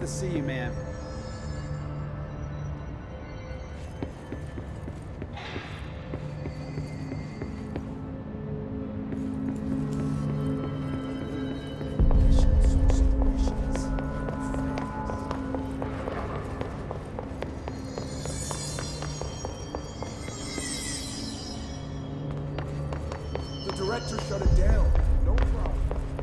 see you, man. Director shut it down. No problem.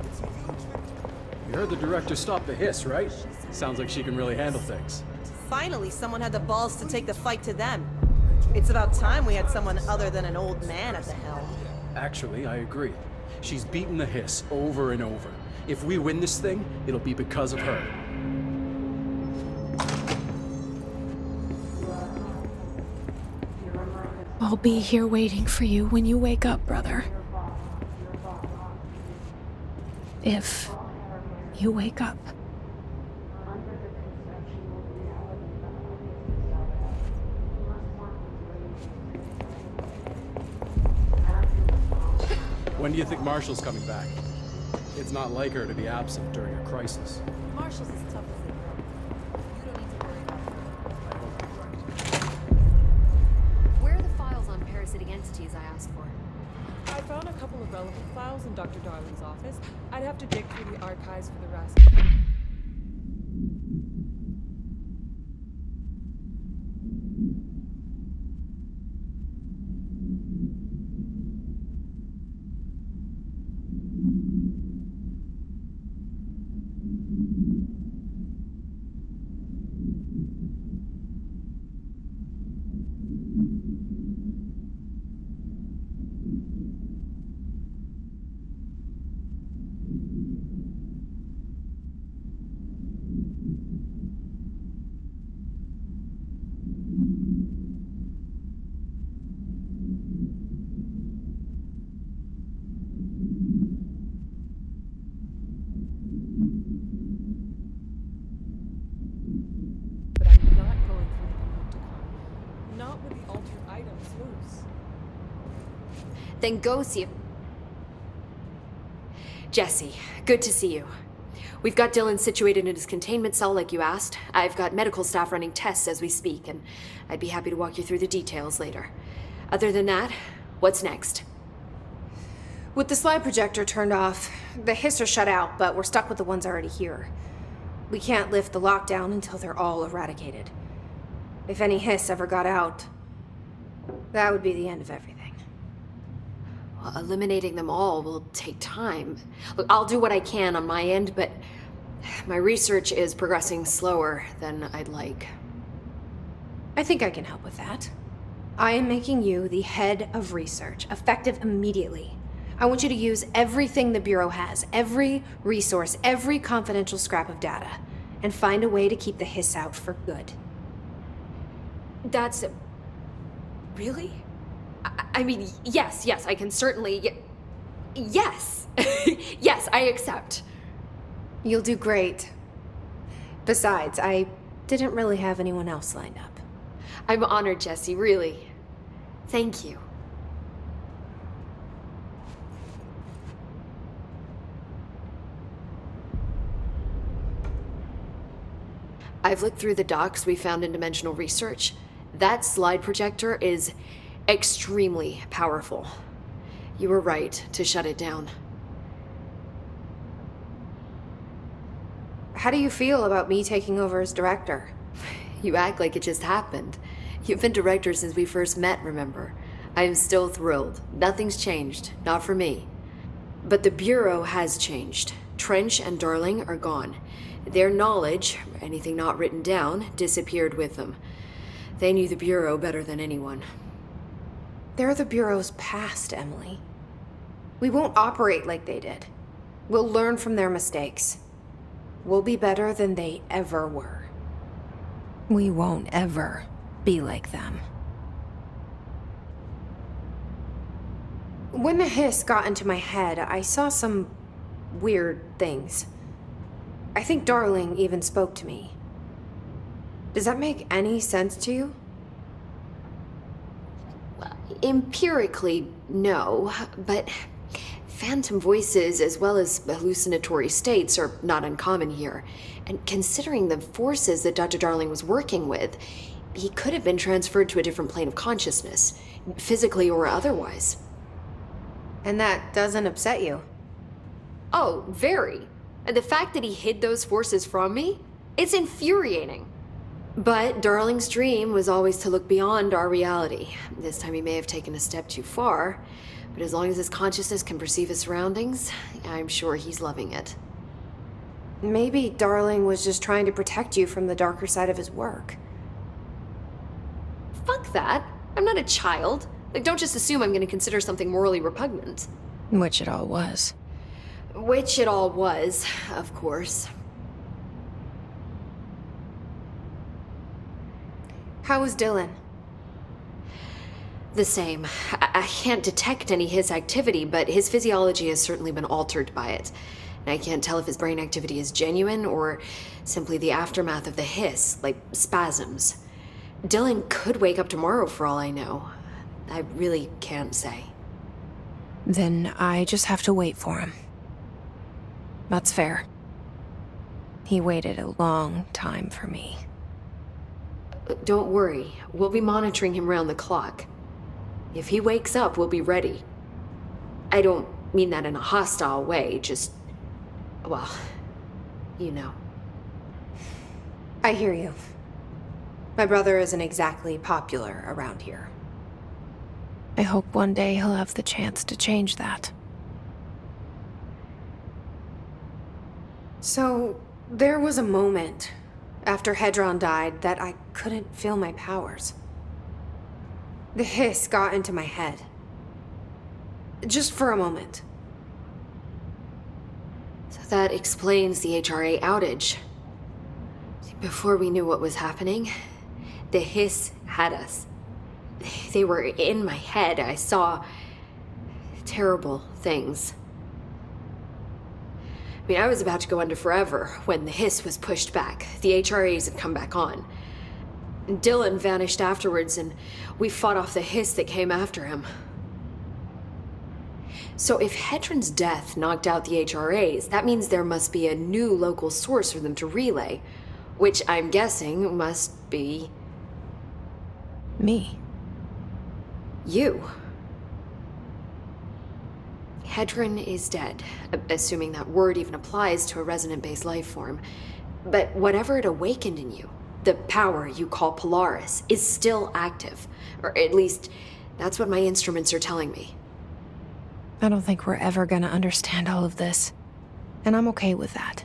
It's a huge victory. You heard the director stop the hiss, right? Sounds like she can really handle things. Finally, someone had the balls to take the fight to them. It's about time we had someone other than an old man at the helm. Actually, I agree. She's beaten the hiss over and over. If we win this thing, it'll be because of her. I'll be here waiting for you when you wake up, brother. If you wake up. When do you think Marshall's coming back? It's not like her to be absent during a crisis. Marshall's as tough as they come. You don't need to worry about her. I hope you're right. Where are the files on parasitic entities I asked for? I found a couple of relevant files in Dr. Darling's office. I'd have to dig through the archives for the rest. But I'm not going through the Panopticon. Not with the altered items loose. Then go see if... Jesse, good to see you. We've got Dylan situated in his containment cell like you asked. I've got medical staff running tests as we speak, and I'd be happy to walk you through the details later. Other than that, what's next? With the slide projector turned off, the hiss are shut out, but we're stuck with the ones already here. We can't lift the lockdown until they're all eradicated. If any hiss ever got out, that would be the end of everything. Well, eliminating them all will take time. Look, I'll do what I can on my end, but my research is progressing slower than I'd like. I think I can help with that. I am making you the head of research, effective immediately. I want you to use everything the Bureau has, every resource, every confidential scrap of data, and find a way to keep the hiss out for good. That's... Really? I mean, yes, I can certainly... Yes! Yes, I accept. You'll do great. Besides, I didn't really have anyone else lined up. I'm honored, Jesse, really. Thank you. I've looked through the docs we found in Dimensional Research. That slide projector is extremely powerful. You were right to shut it down. How do you feel about me taking over as director? You act like it just happened. You've been director since we first met, remember? I am still thrilled. Nothing's changed. Not for me. But the Bureau has changed. Trench and Darling are gone. Their knowledge, anything not written down, disappeared with them. They knew the Bureau better than anyone. They're the Bureau's past, Emily. We won't operate like they did. We'll learn from their mistakes. We'll be better than they ever were. We won't ever be like them. When the hiss got into my head, I saw some weird things. I think Darling even spoke to me. Does that make any sense to you? Empirically, no, but Phantom voices as well as hallucinatory states are not uncommon here, and considering the forces that Dr. Darling was working with, he could have been transferred to a different plane of consciousness, physically or otherwise. And that doesn't upset you? Oh, very. And the fact that he hid those forces from me? It's infuriating. But Darling's dream was always to look beyond our reality. This time he may have taken a step too far, but as long as his consciousness can perceive his surroundings, I'm sure he's loving it. Maybe Darling was just trying to protect you from the darker side of his work. Fuck that. I'm not a child. Like, don't just assume I'm gonna consider something morally repugnant. Which it all was. Which it all was, of course. How was Dylan? The same. I can't detect any Hiss activity, but his physiology has certainly been altered by it. And I can't tell if his brain activity is genuine or simply the aftermath of the Hiss, like spasms. Dylan could wake up tomorrow for all I know. I really can't say. Then I just have to wait for him. That's fair. He waited a long time for me. Don't worry. We'll be monitoring him round the clock. If he wakes up, we'll be ready. I don't mean that in a hostile way, just... well, you know. I hear you. My brother isn't exactly popular around here. I hope one day he'll have the chance to change that. So, there was a moment after Hedron died that I couldn't feel my powers. The hiss got into my head. Just for a moment. So that explains the HRA outage. Before we knew what was happening, the Hiss had us. They were in my head. I saw terrible things. I mean, I was about to go under forever when the Hiss was pushed back. The HRAs had come back on. Dylan vanished afterwards, and we fought off the Hiss that came after him. So if Hedron's death knocked out the HRAs, that means there must be a new local source for them to relay, which I'm guessing must be... Me. you. Hedron is dead, assuming that word even applies to a resonant-based life form. But whatever it awakened in you, the power you call Polaris, is still active. Or at least, that's what my instruments are telling me. I don't think we're ever gonna understand all of this. And I'm okay with that.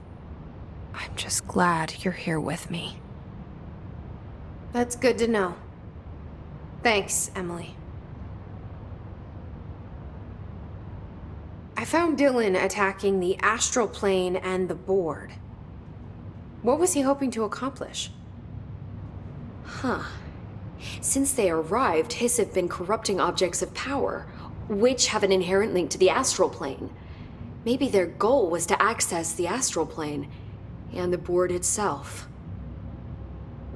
I'm just glad you're here with me. That's good to know. Thanks, Emily. I found Dylan attacking the astral plane and the board. What was he hoping to accomplish? Huh. Since they arrived, Hiss have been corrupting objects of power, which have an inherent link to the astral plane. Maybe their goal was to access the astral plane and the board itself.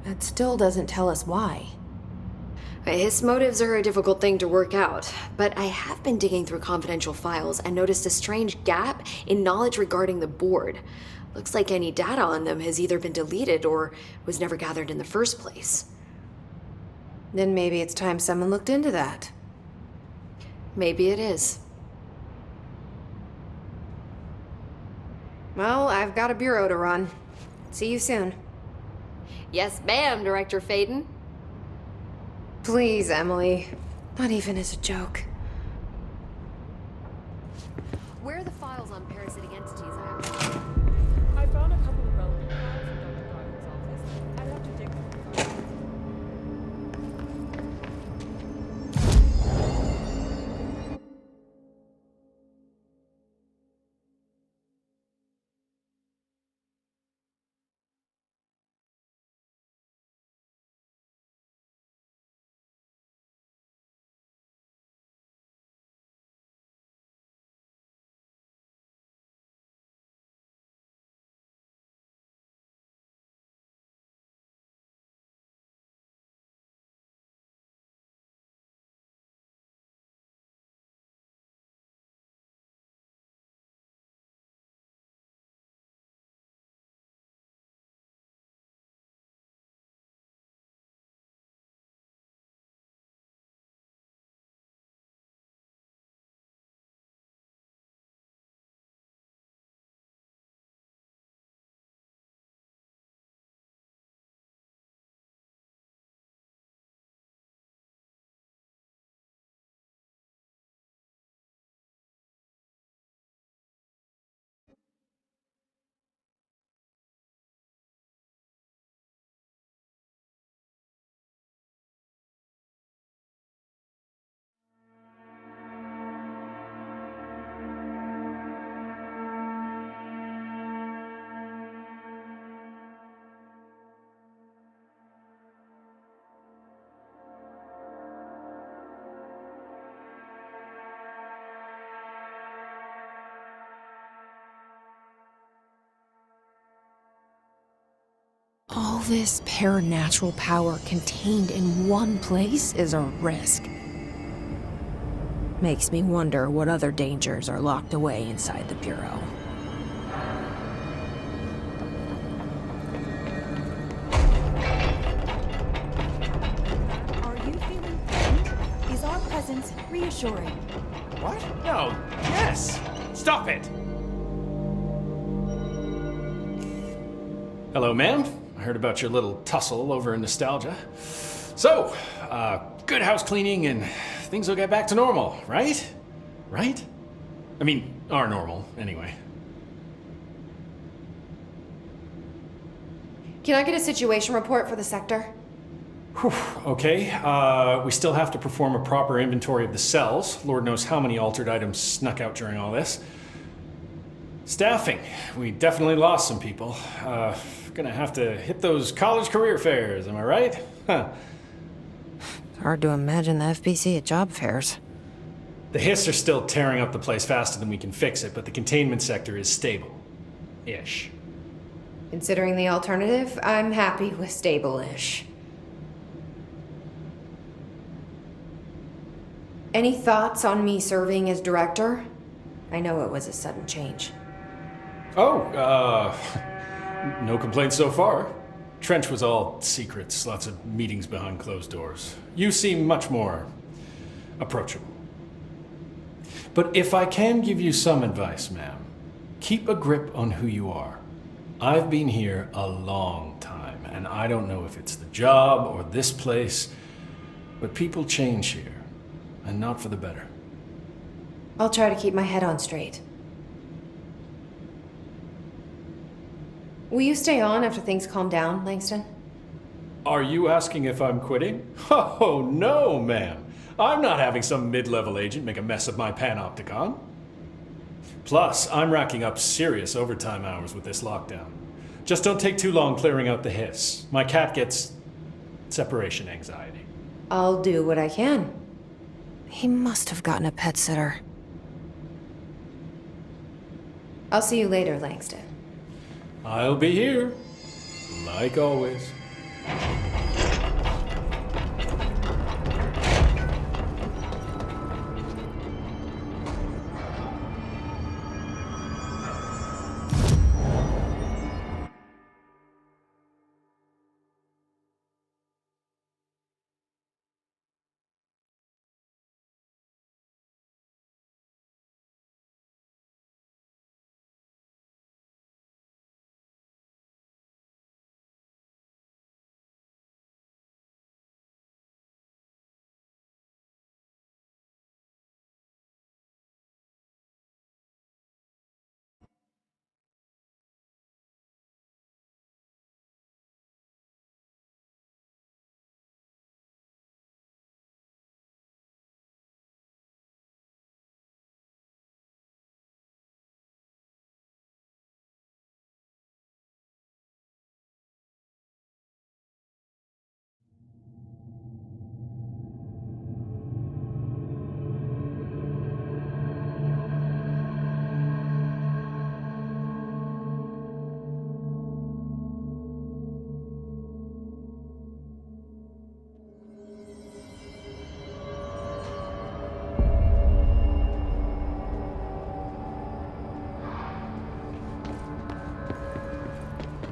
That still doesn't tell us why. His motives are a difficult thing to work out, but I have been digging through confidential files and noticed a strange gap in knowledge regarding the board. Looks like any data on them has either been deleted or was never gathered in the first place. Then maybe it's time someone looked into that. Maybe it is. Well, I've got a bureau to run. See you soon. Yes, ma'am, Director Faden. Please, Emily. Not even as a joke. Where are the files on parasitic entities I have? I found a couple of relevant files in Dr. Darling's office. I'd have to dig All this paranatural power contained in one place is a risk. Makes me wonder what other dangers are locked away inside the Bureau. Are you feeling threatened? Is our presence reassuring? What? No. Yes. Stop it. Hello, ma'am. I heard about your little tussle over in Nostalgia. So, good house cleaning and things will get back to normal, right? Right? I mean, are normal, anyway. Can I get a situation report for the sector? Whew, okay, we still have to perform a proper inventory of the cells. Lord knows how many altered items snuck out during all this. Staffing. We definitely lost some people. Gonna have to hit those college career fairs, am I right? Huh. It's hard to imagine the FBC at job fairs. The Hiss are still tearing up the place faster than we can fix it, but the containment sector is stable. Ish. Considering the alternative, I'm happy with stable-ish. Any thoughts on me serving as director? I know it was a sudden change. Oh, no complaints so far. Trench was all secrets, lots of meetings behind closed doors. You seem much more approachable. But if I can give you some advice, ma'am, keep a grip on who you are. I've been here a long time, and I don't know if it's the job or this place, but people change here, and not for the better. I'll try to keep my head on straight. Will you stay on after things calm down, Langston? Are you asking if I'm quitting? Oh, no, ma'am. I'm not having some mid-level agent make a mess of my panopticon. Plus, I'm racking up serious overtime hours with this lockdown. Just don't take too long clearing out the Hiss. My cat gets separation anxiety. I'll do what I can. He must have gotten a pet sitter. I'll see you later, Langston. I'll be here, like always.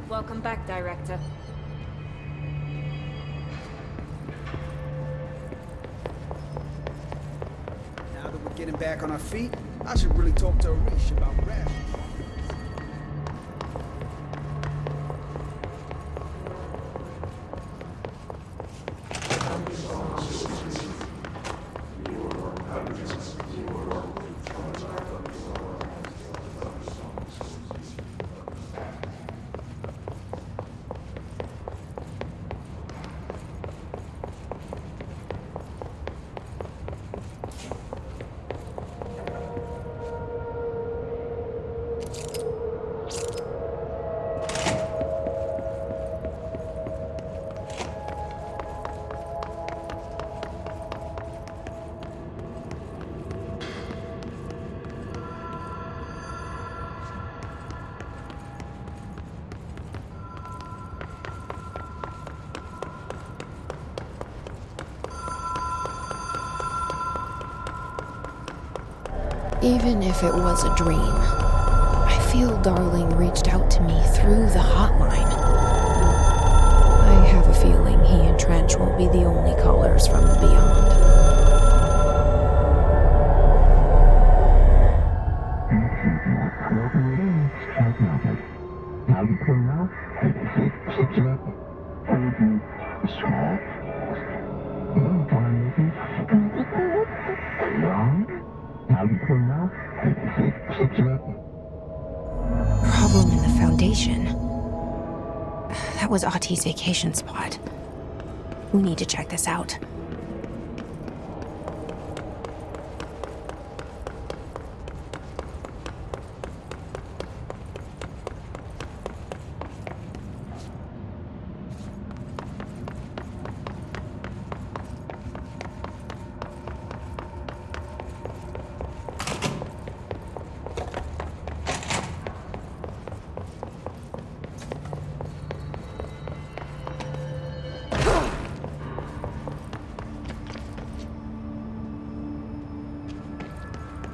Welcome back, Director. Now that we're getting back on our feet, I should really talk to Arish about rationing. Even if it was a dream, I feel Darling reached out to me through the hotline. I have a feeling he and Trench won't be the only callers from the beyond. Problem in the Foundation. That was Auti's vacation spot. We need to check this out.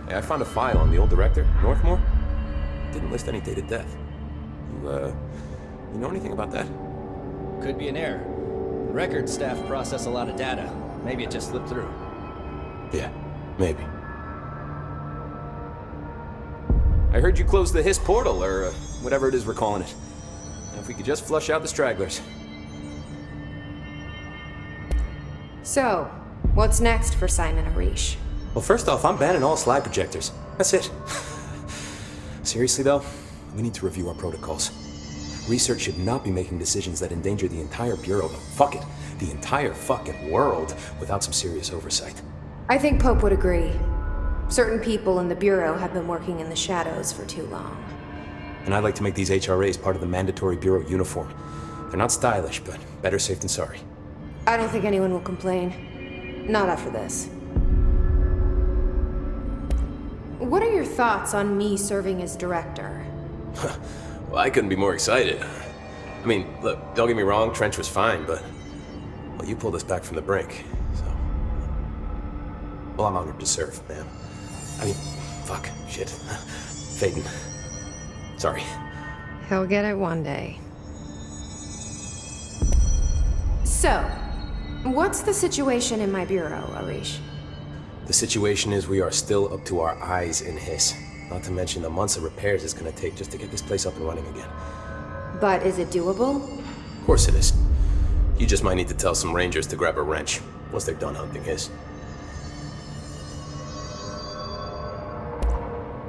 Hey, I found a file on the old director, Northmore. Didn't list any date of death. You know anything about that? Could be an error. The record staff process a lot of data. Maybe it just slipped through. Yeah, maybe. I heard you closed the Hiss portal, or whatever it is we're calling it. If we could just flush out the stragglers. So, what's next for Simon Arish? Well, first off, I'm banning all slide projectors. That's it. Seriously, though, we need to review our protocols. Research should not be making decisions that endanger the entire Bureau, fuck it, the entire fucking world, without some serious oversight. I think Pope would agree. Certain people in the Bureau have been working in the shadows for too long. And I'd like to make these HRAs part of the mandatory Bureau uniform. They're not stylish, but better safe than sorry. I don't think anyone will complain. Not after this. What are your thoughts on me serving as director? Well, I couldn't be more excited. I mean, look, don't get me wrong, Trench was fine, but... well, you pulled us back from the brink, so... well, I'm honored to serve, man. I mean, fuck, shit. Phaeton. Sorry. He'll get it one day. So, what's the situation in my bureau, Arish? The situation is we are still up to our eyes in Hiss. Not to mention the months of repairs it's gonna take just to get this place up and running again. But is it doable? Of course it is. You just might need to tell some rangers to grab a wrench once they're done hunting Hiss.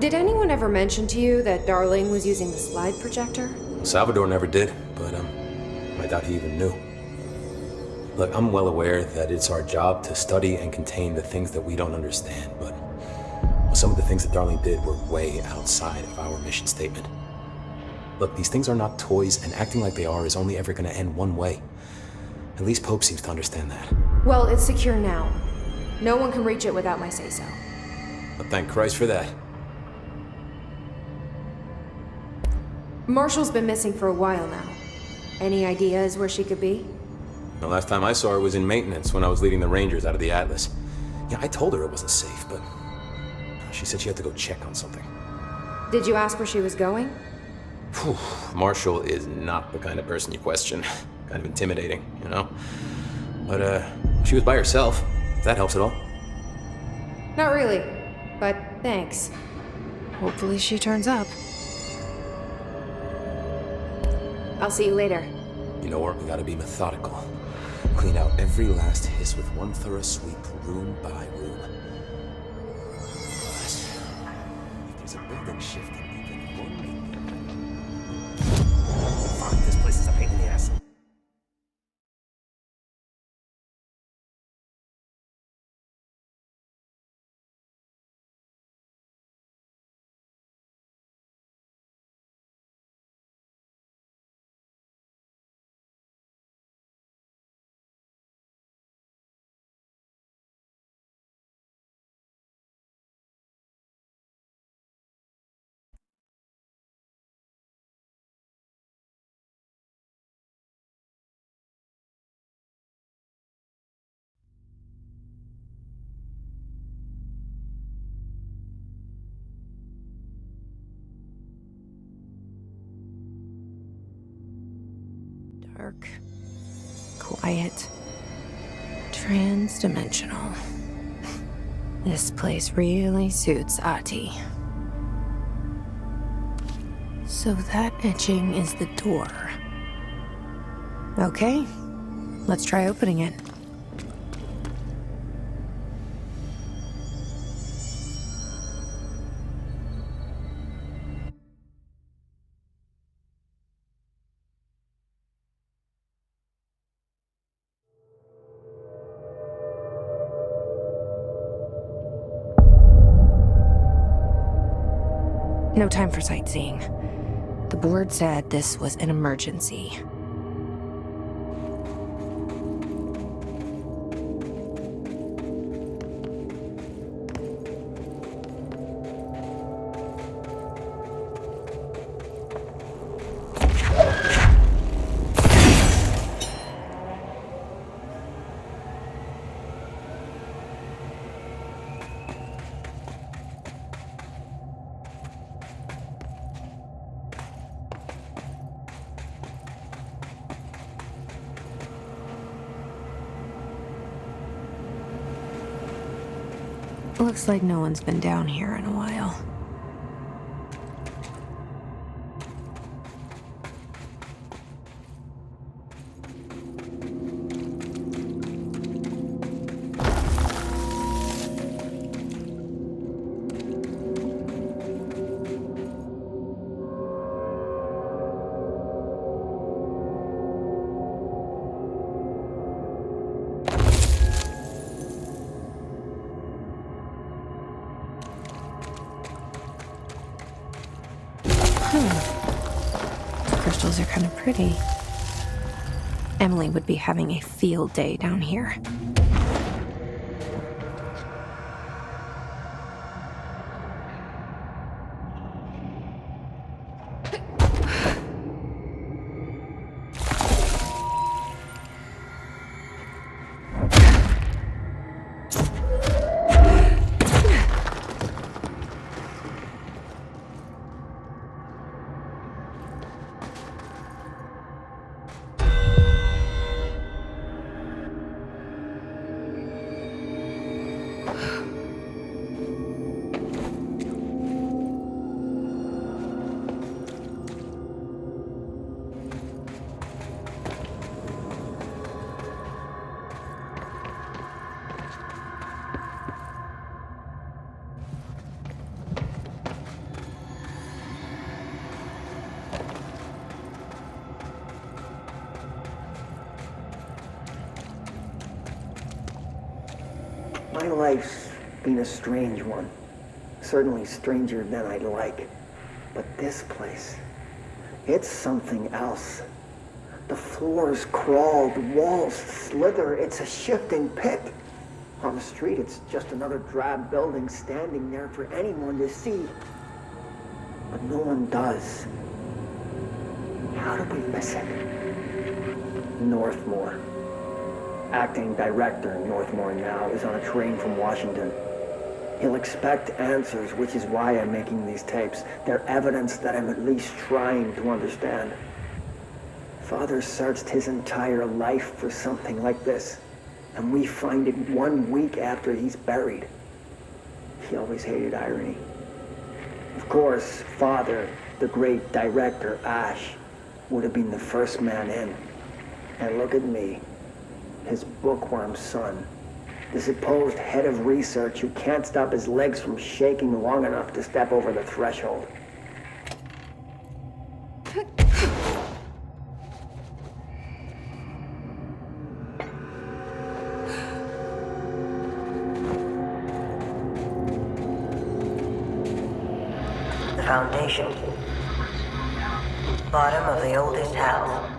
Did anyone ever mention to you that Darling was using the slide projector? Salvador never did, but I doubt he even knew. Look, I'm well aware that it's our job to study and contain the things that we don't understand, but some of the things that Darling did were way outside of our mission statement. Look, these things are not toys, and acting like they are is only ever gonna end one way. At least Pope seems to understand that. Well, it's secure now. No one can reach it without my say-so. But thank Christ for that. Marshall's been missing for a while now. Any ideas where she could be? The last time I saw her was in maintenance when I was leading the Rangers out of the Atlas. Yeah, I told her it wasn't safe, but she said she had to go check on something. Did you ask where she was going? Whew. Marshall is not the kind of person you question. Kind of intimidating, you know? But, she was by herself, if that helps at all. Not really, but thanks. Hopefully she turns up. I'll see you later. You know what? We gotta be methodical. Clean out every last Hiss with one thorough sweep, room by room. But if there's a building shifting even one... fuck, this place is a pain in the ass. Dark. Quiet. Trans-dimensional. This place really suits Ahti. So that etching is the door. Okay, let's try opening it. No time for sightseeing. The board said this was an emergency. Looks like no one's been down here in a while. Crystals are kind of pretty. Emily would be having a field day down here. My life's been a strange one. Certainly stranger than I'd like. But this place, it's something else. The floors crawl, the walls slither. It's a shifting pit. On the street, it's just another drab building standing there for anyone to see. But no one does. How do we miss it? Northmore. Acting director Northmore now is on a train from Washington. He'll expect answers, which is why I'm making these tapes. They're evidence that I'm at least trying to understand. Father searched his entire life for something like this, and we find it 1 week after he's buried. He always hated irony. Of course, Father, the great director, Ash, would have been the first man in. And look at me, his bookworm son, the supposed head of research who can't stop his legs from shaking long enough to step over the threshold. The foundation. Bottom of the oldest house.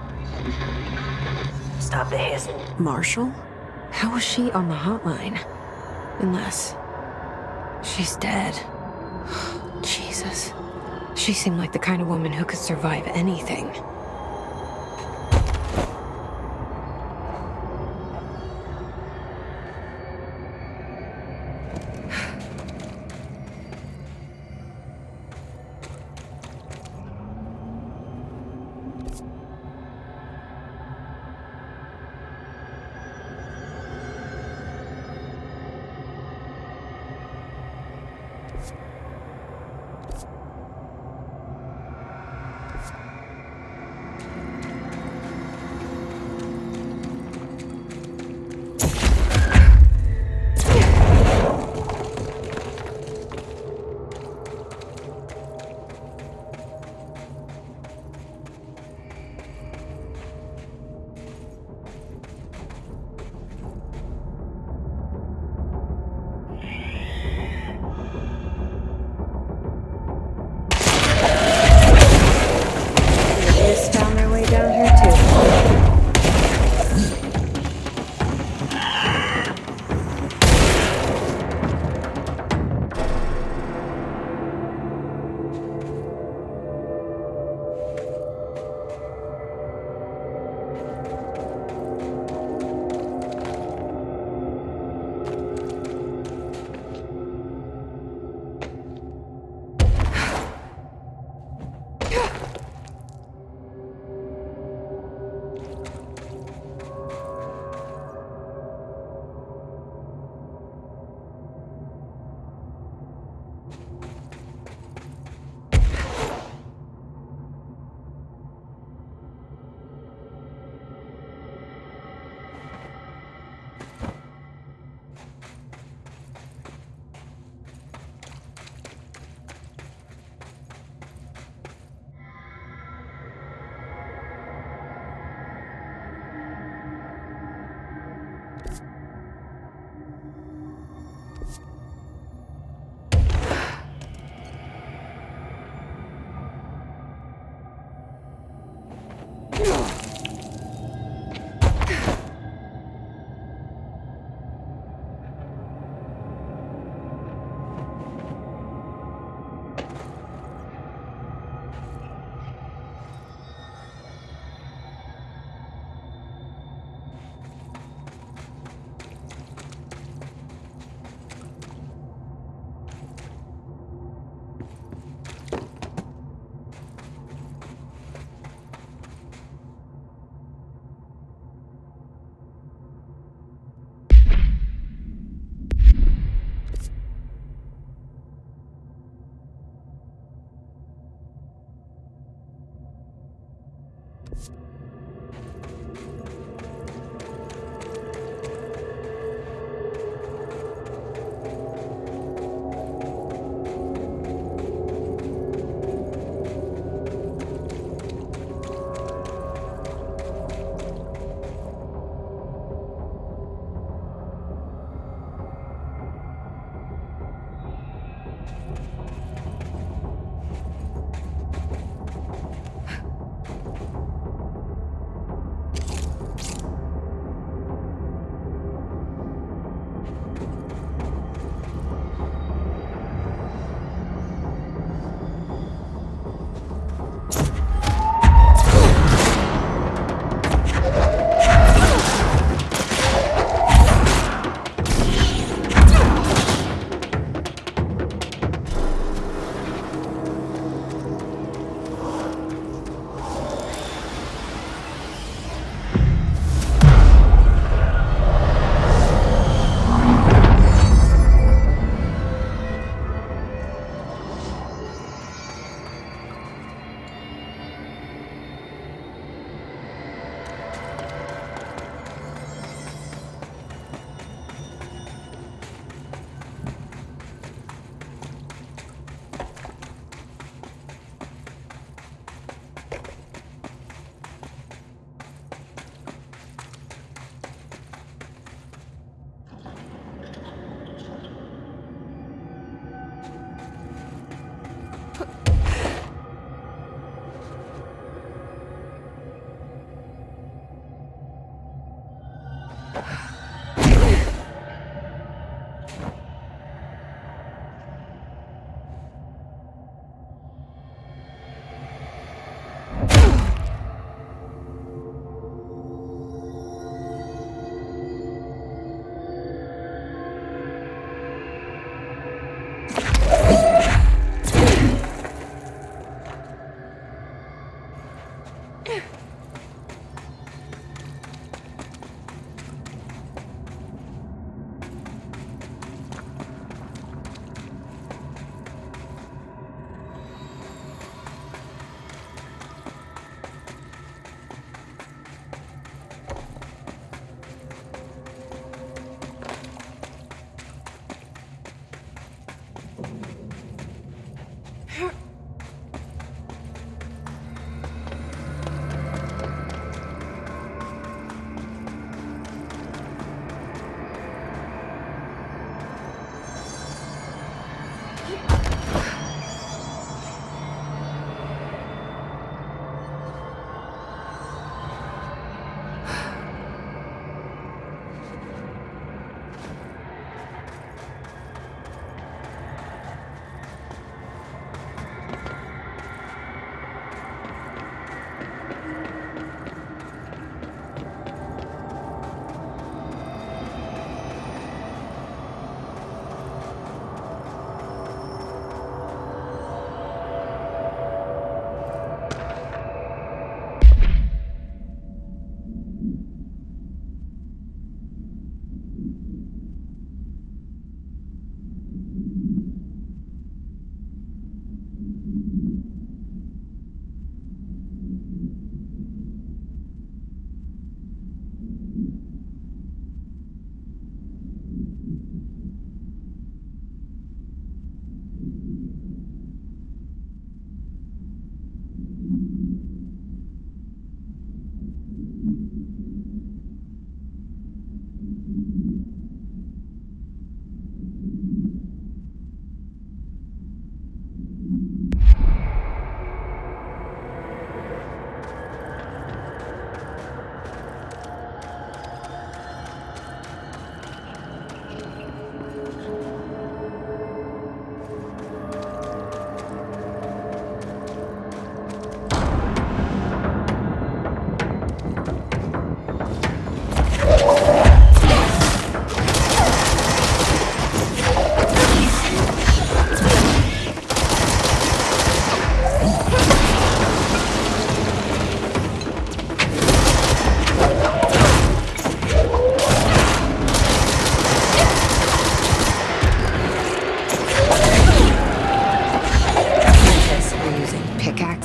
Stop the hiss. Marshall? How was she on the hotline? Unless she's dead. Jesus. She seemed like the kind of woman who could survive anything.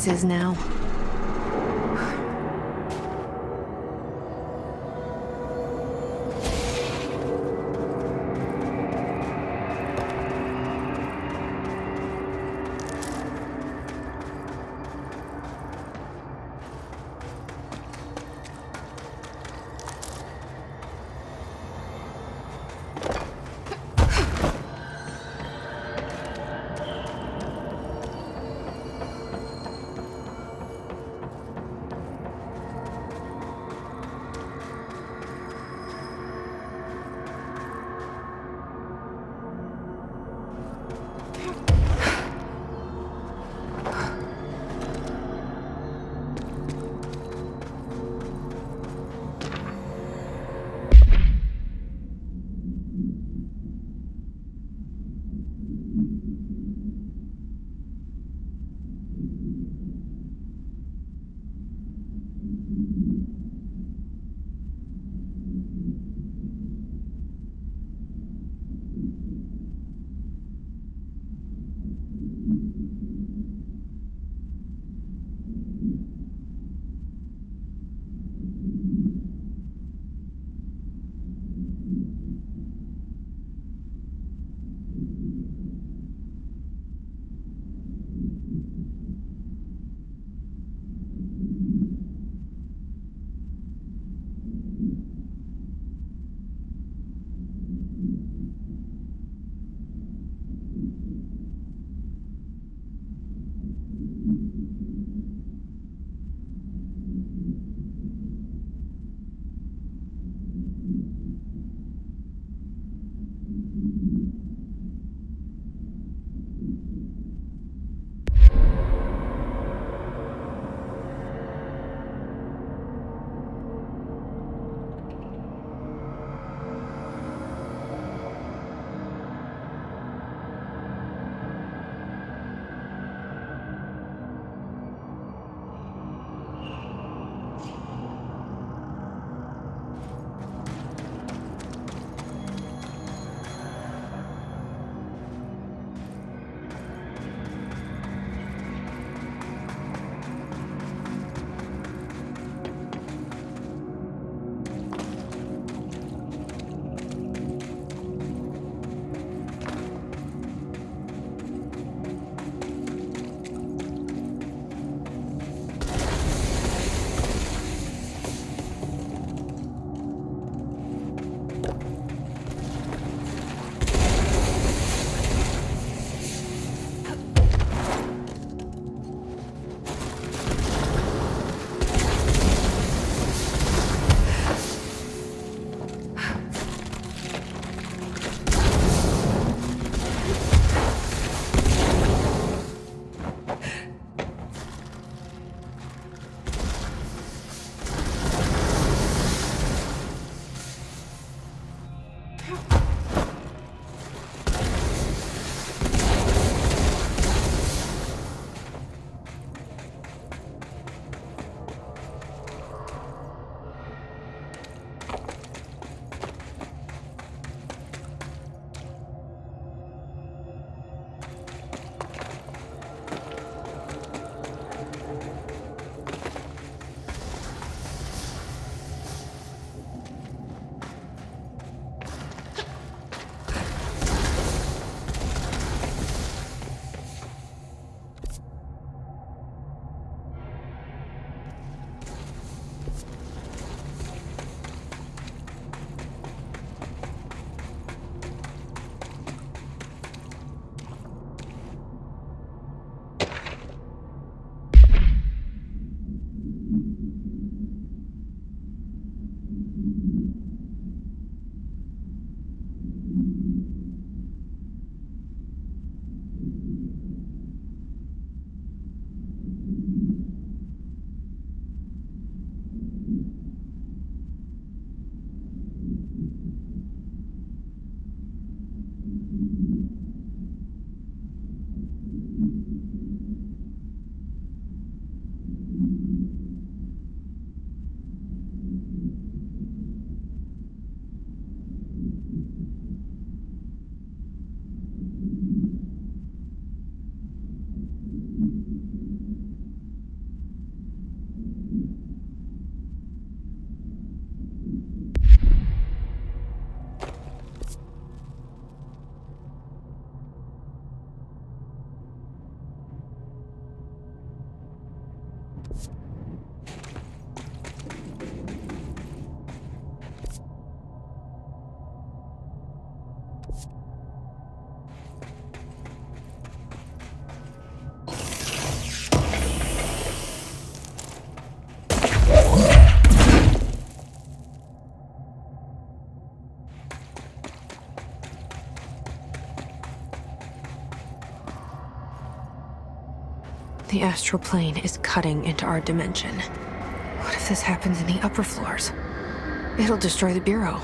place is now. The astral plane is cutting into our dimension. What if this happens in the upper floors? It'll destroy the Bureau.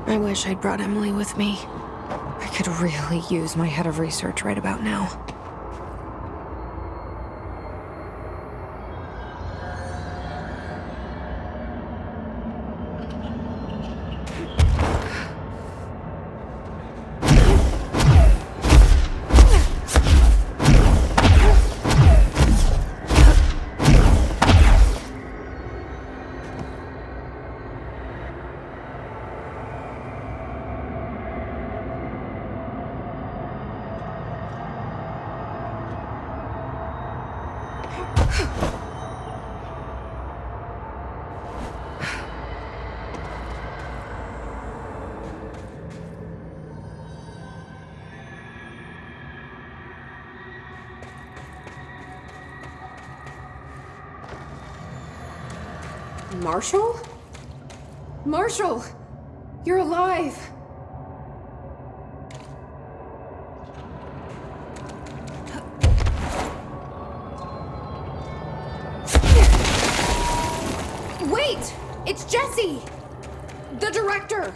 I wish I'd brought Emily with me. I could really use my head of research right about now. Marshall? Marshall! You're alive! Wait! It's Jesse! The director!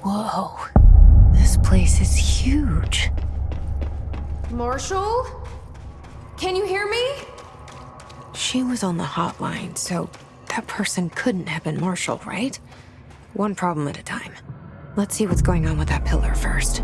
Whoa. This place is huge. Marshall? Can you hear me? She was on the hotline, so that person couldn't have been Marshall, right? One problem at a time. Let's see what's going on with that pillar first.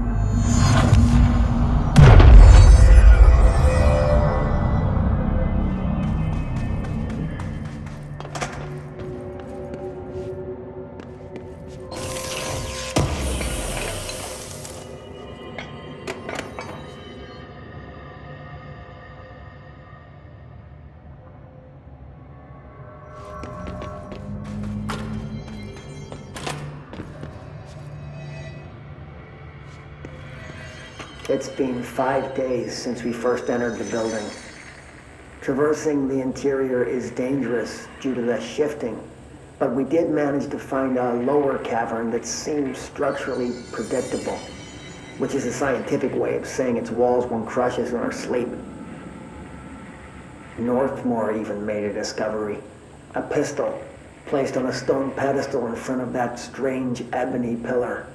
It's been 5 days since we first entered the building. Traversing the interior is dangerous due to the shifting, but we did manage to find a lower cavern that seems structurally predictable, which is a scientific way of saying its walls won't crush us in our sleep. Northmore even made a discovery. A pistol placed on a stone pedestal in front of that strange ebony pillar.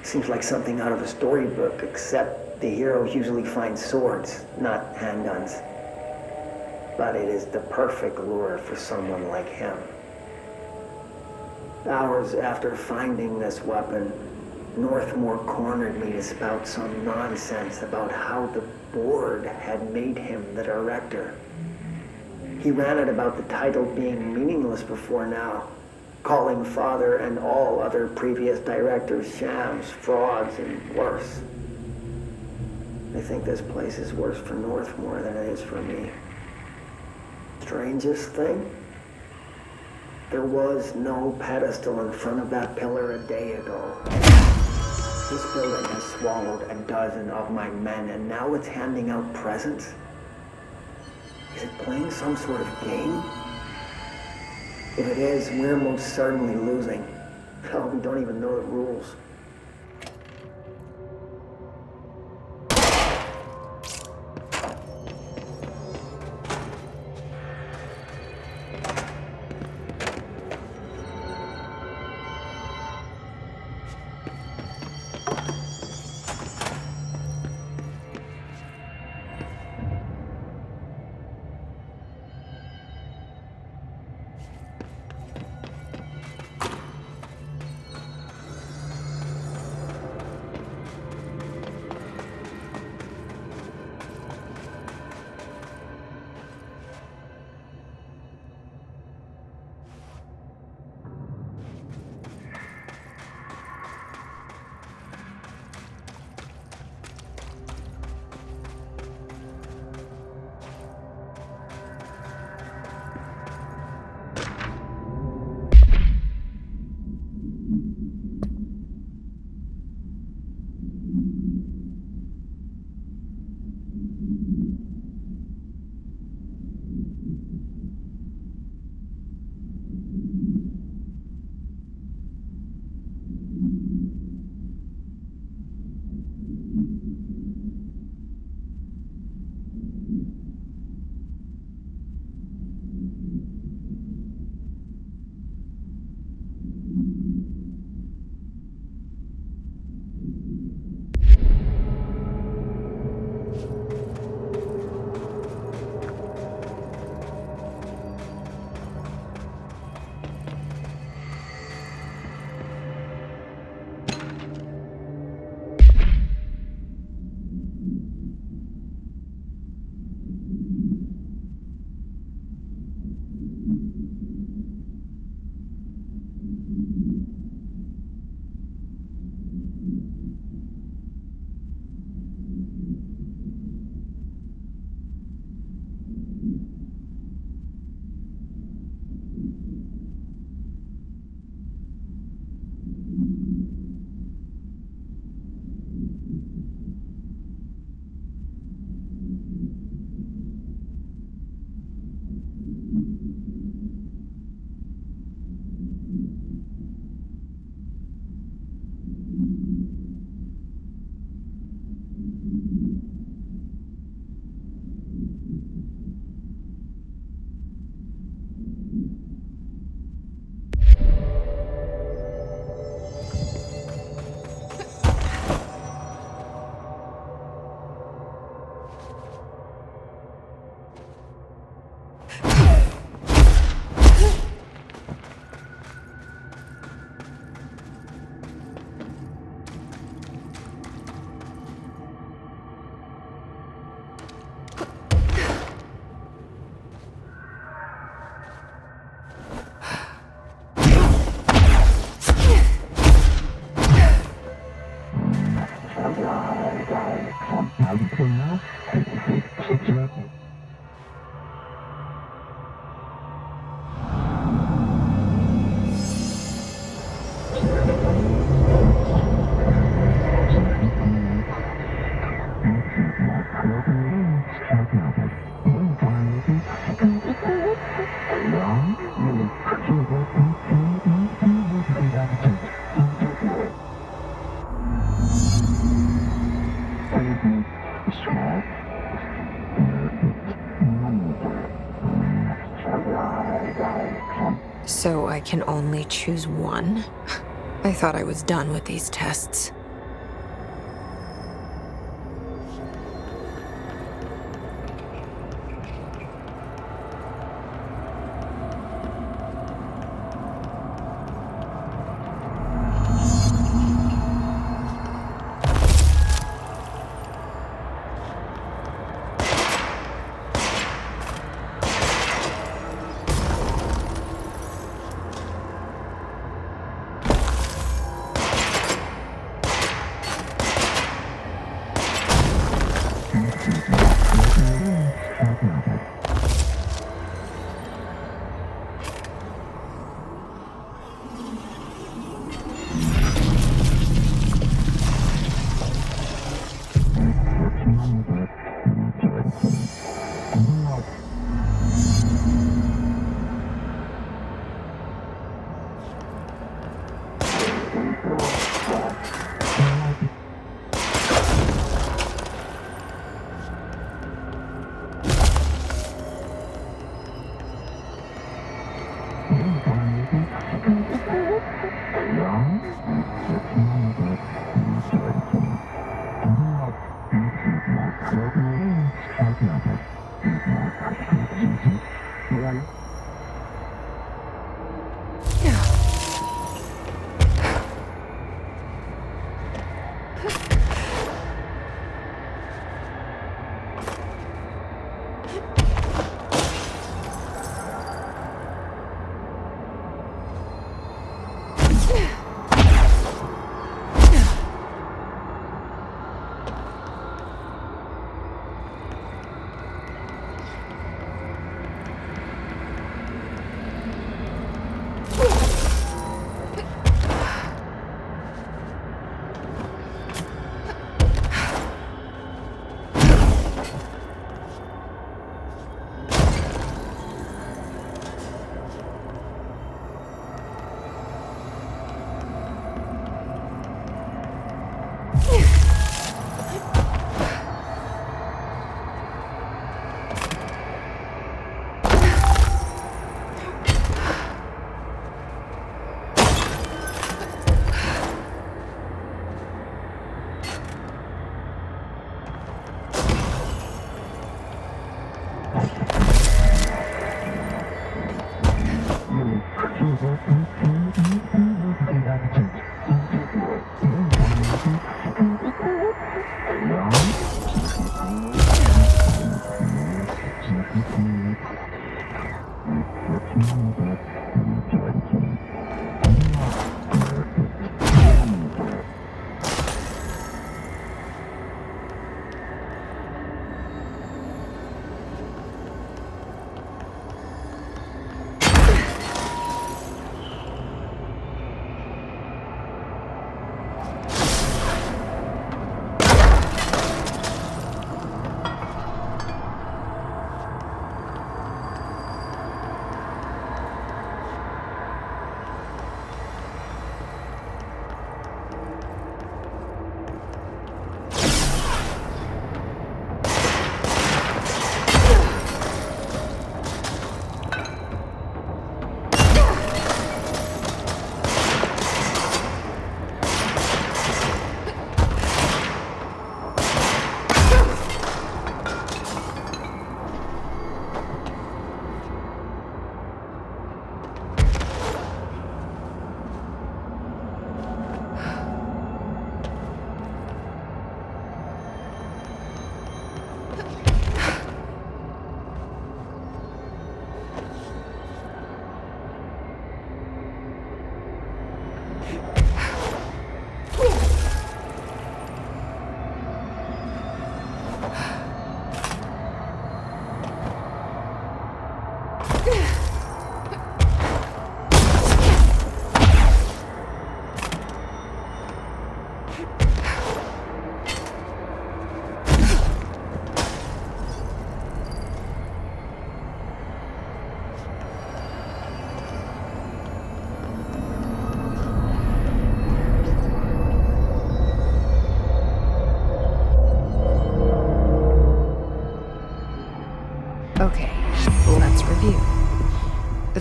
Seems like something out of a storybook, except the heroes usually find swords, not handguns. But it is the perfect lure for someone like him. Hours after finding this weapon, Northmore cornered me to spout some nonsense about how the board had made him the director. He ranted about the title being meaningless before now, calling Father and all other previous directors shams, frauds, and worse. I think this place is worse for Northmore than it is for me. Strangest thing? There was no pedestal in front of that pillar a day ago. This building has swallowed a dozen of my men, and now it's handing out presents? Is it playing some sort of game? If it is, we're most certainly losing. Hell, we don't even know the rules. can only choose one? I thought I was done with these tests.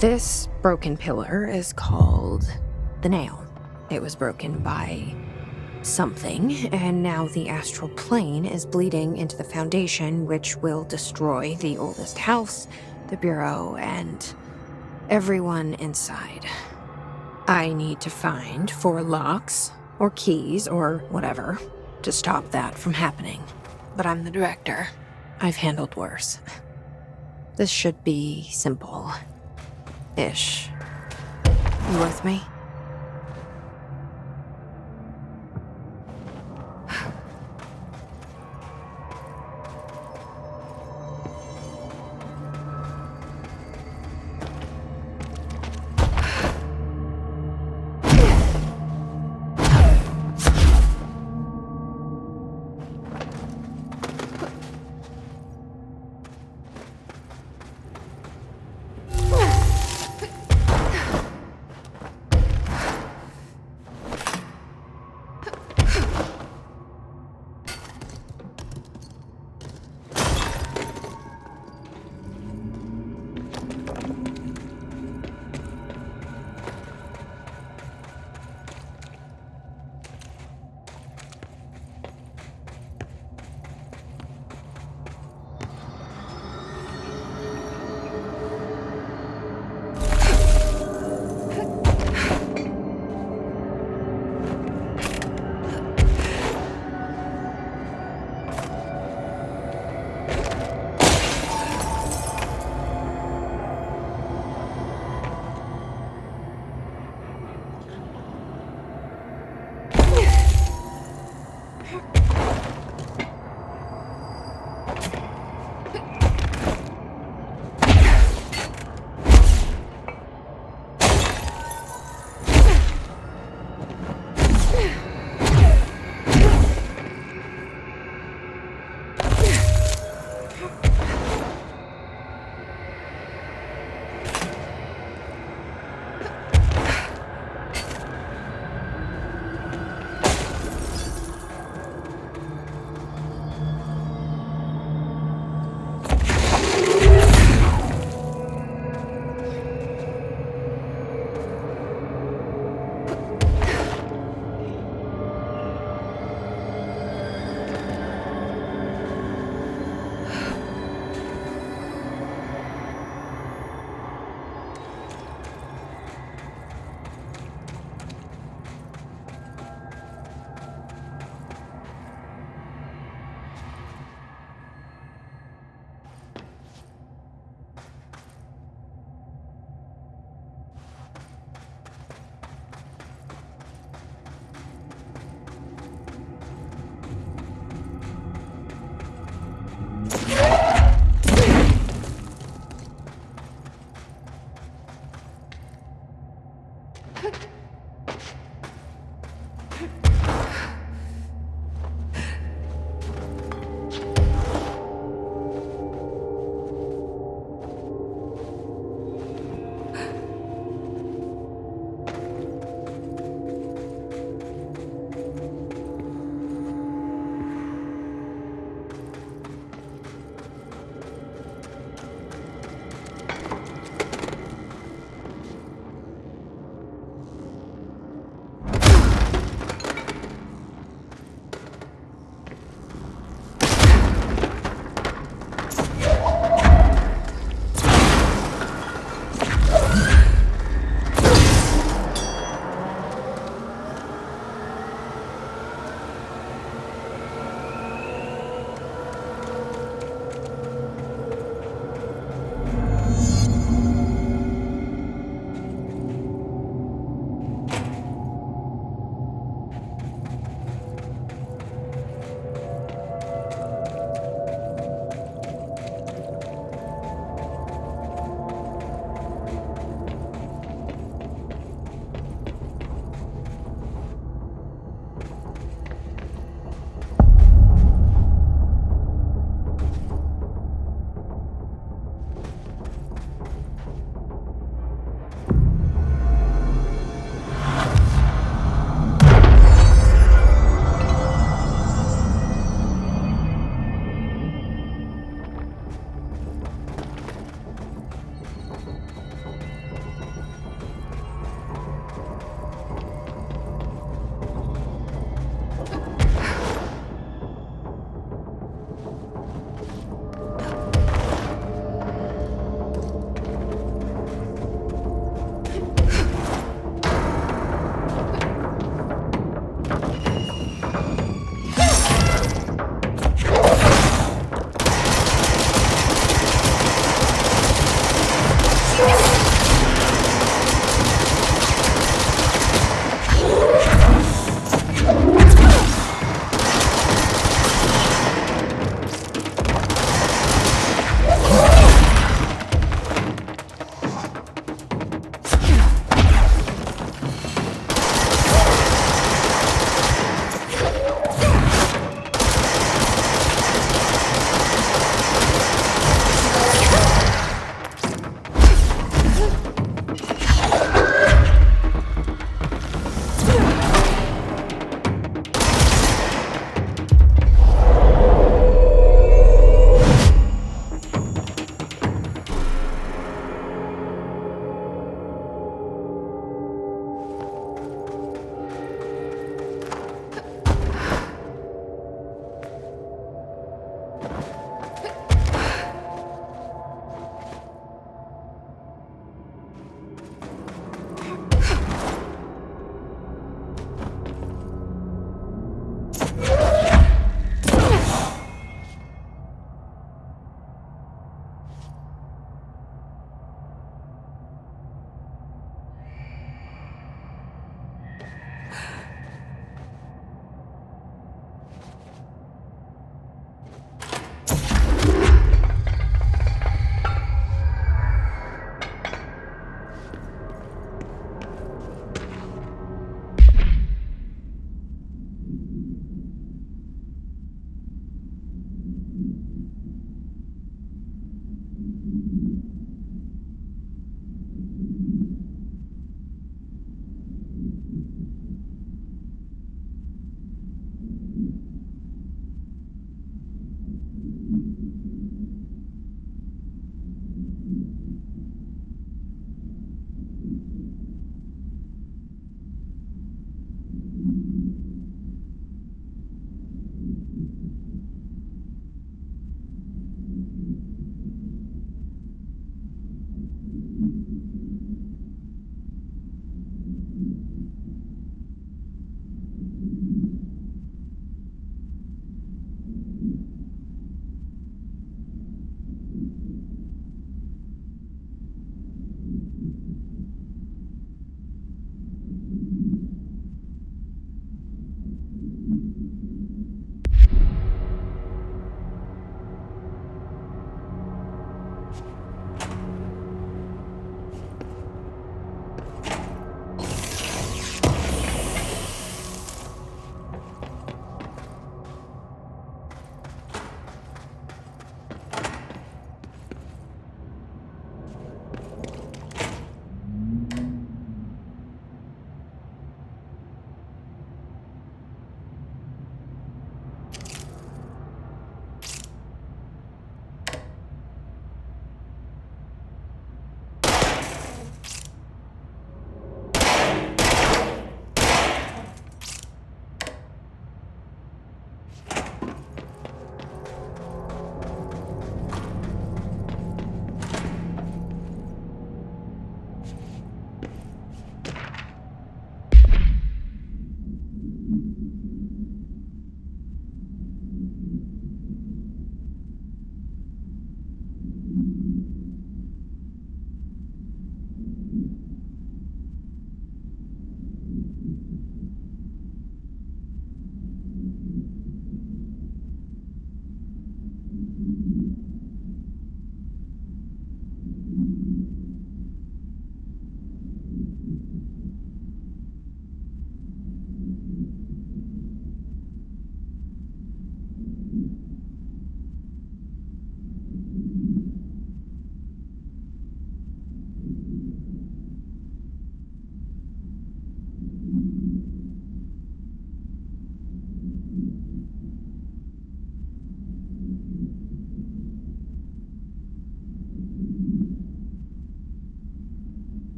This broken pillar is called the Nail. It was broken by something, and now the astral plane is bleeding into the foundation, which will destroy the oldest house, the Bureau, and everyone inside. I need to find 4 locks, or keys, or whatever, to stop that from happening. But I'm the director. I've handled worse. This should be simple. Ish. You with me?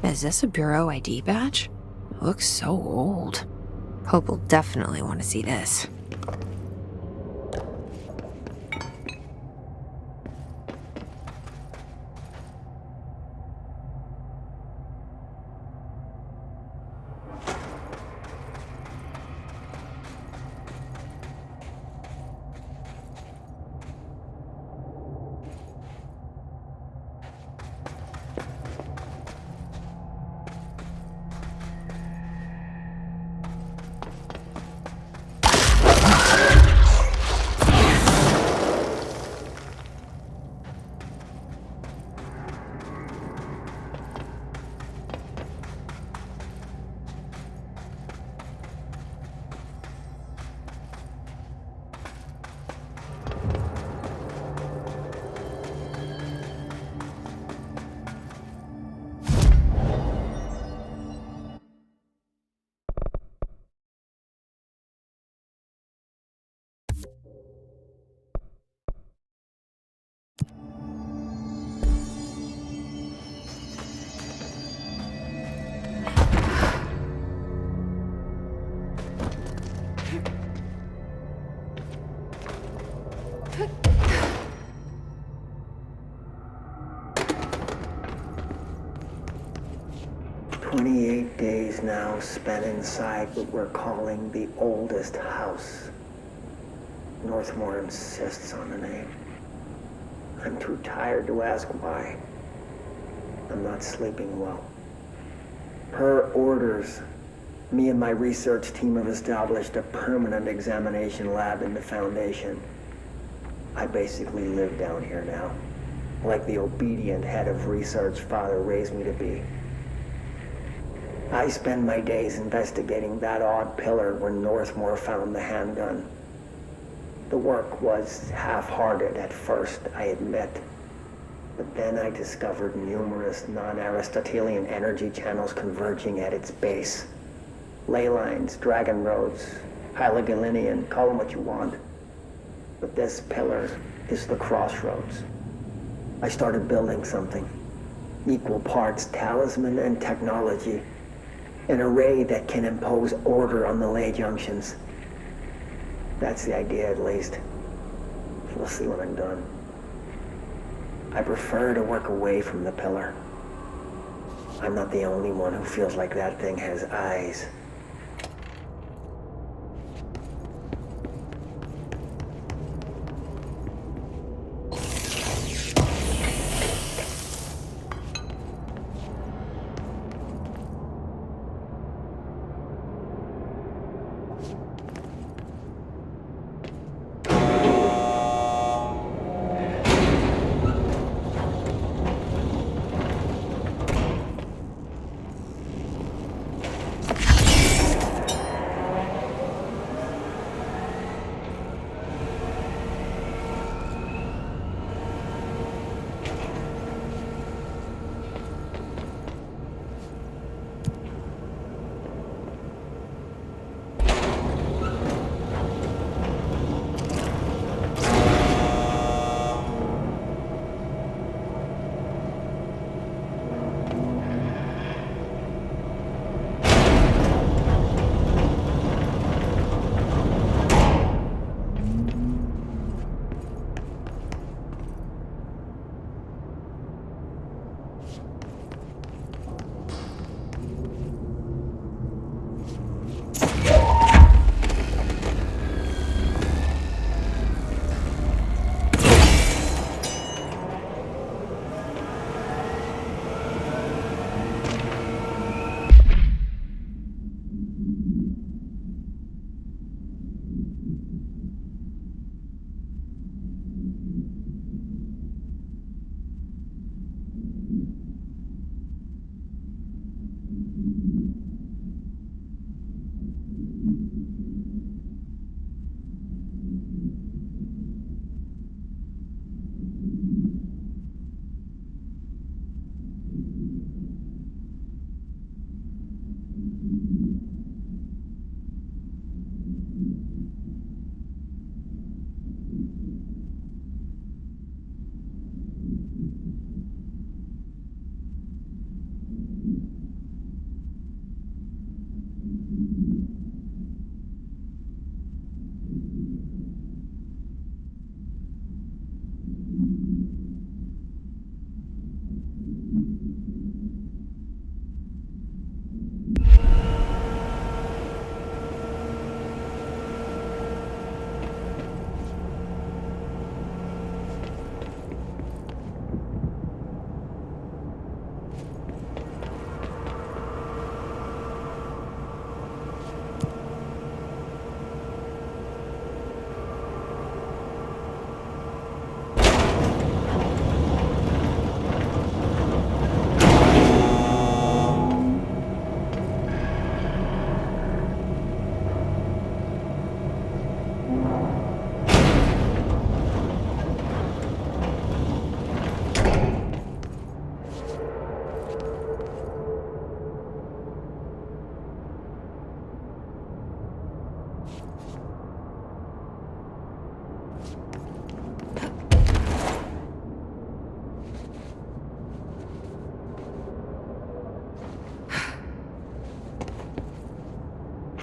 Is this a Bureau ID badge? It looks so old. Hope will definitely want to see this. Days now spent inside what we're calling the oldest house. Northmore insists on the name. I'm too tired to ask why. I'm not sleeping well. Per orders, me and my research team have established a permanent examination lab in the Foundation. I basically live down here now, like the obedient head of research Father raised me to be. I spend my days investigating that odd pillar where Northmore found the handgun. The work was half-hearted at first, I admit. But then I discovered numerous non-Aristotelian energy channels converging at its base. Ley lines, dragon roads, Hyligalinian, call them what you want. But this pillar is the crossroads. I started building something. Equal parts talisman and technology. An array that can impose order on the ley junctions. That's the idea, at least. We'll see when I'm done. I prefer to work away from the pillar. I'm not the only one who feels like that thing has eyes.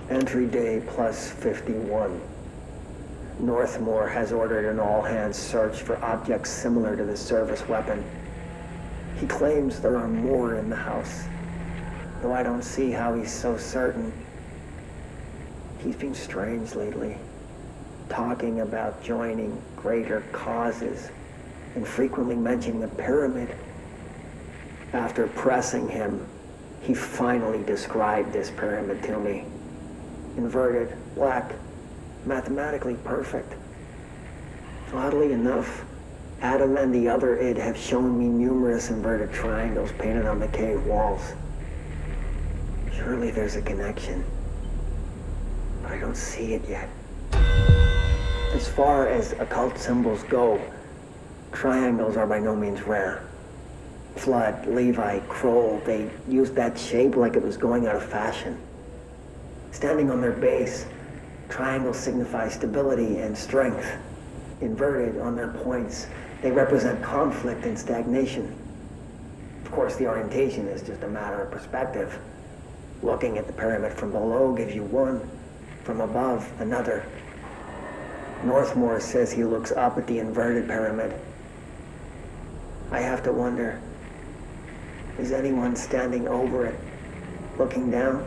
Entry day plus 51. Northmore has ordered an all-hands search for objects similar to the service weapon. He claims there are more in the house, though I don't see how he's so certain. He's been strange lately, talking about joining greater causes and frequently mentioning the pyramid. After pressing him, he finally described this pyramid to me. Inverted, black, mathematically perfect. Oddly enough, Adam and the other id have shown me numerous inverted triangles painted on the cave walls. Surely there's a connection, but I don't see it yet. As far as occult symbols go, triangles are by no means rare. Flood, Levi, Kroll, they used that shape like it was going out of fashion. Standing on their base, triangles signify stability and strength. Inverted on their points, they represent conflict and stagnation. Of course, the orientation is just a matter of perspective. Looking at the pyramid from below gives you one, from above another. Northmore says he looks up at the inverted pyramid. I have to wonder, is anyone standing over it, looking down?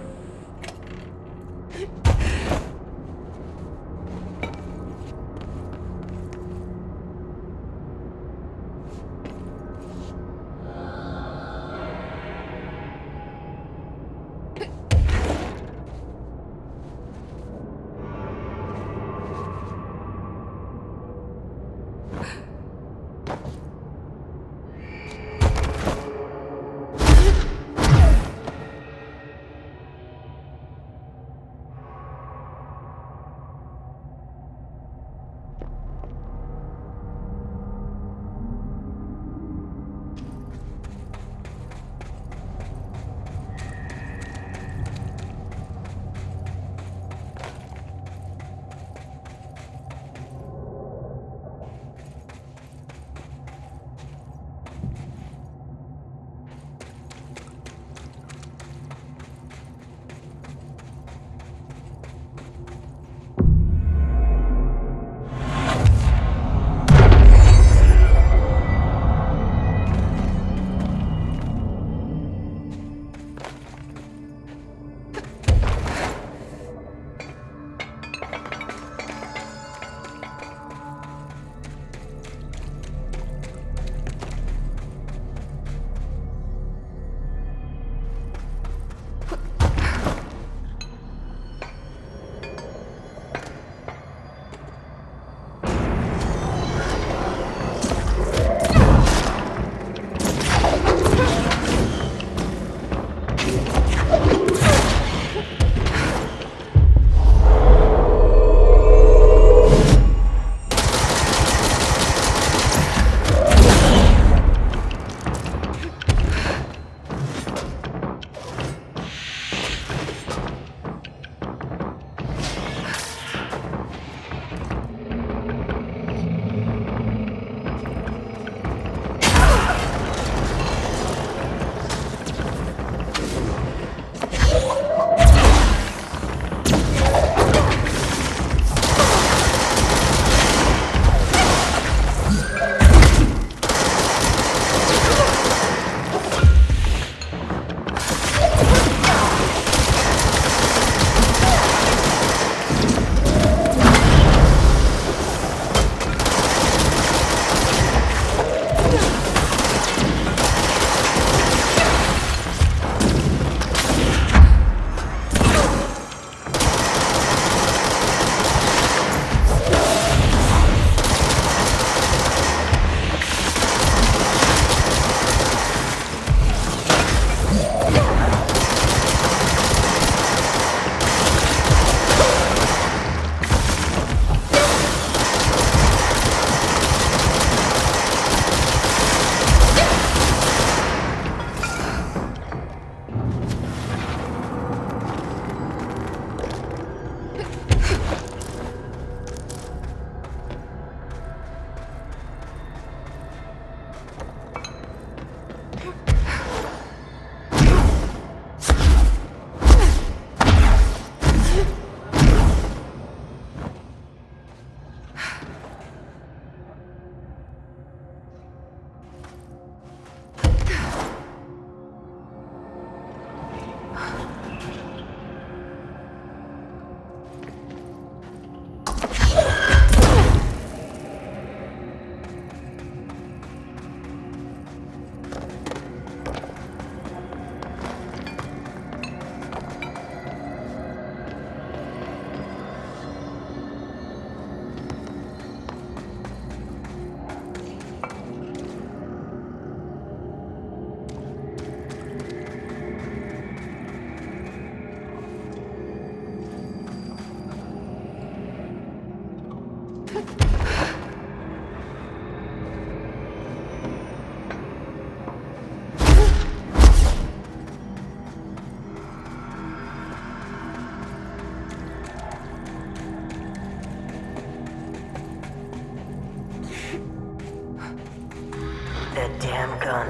that damn gun.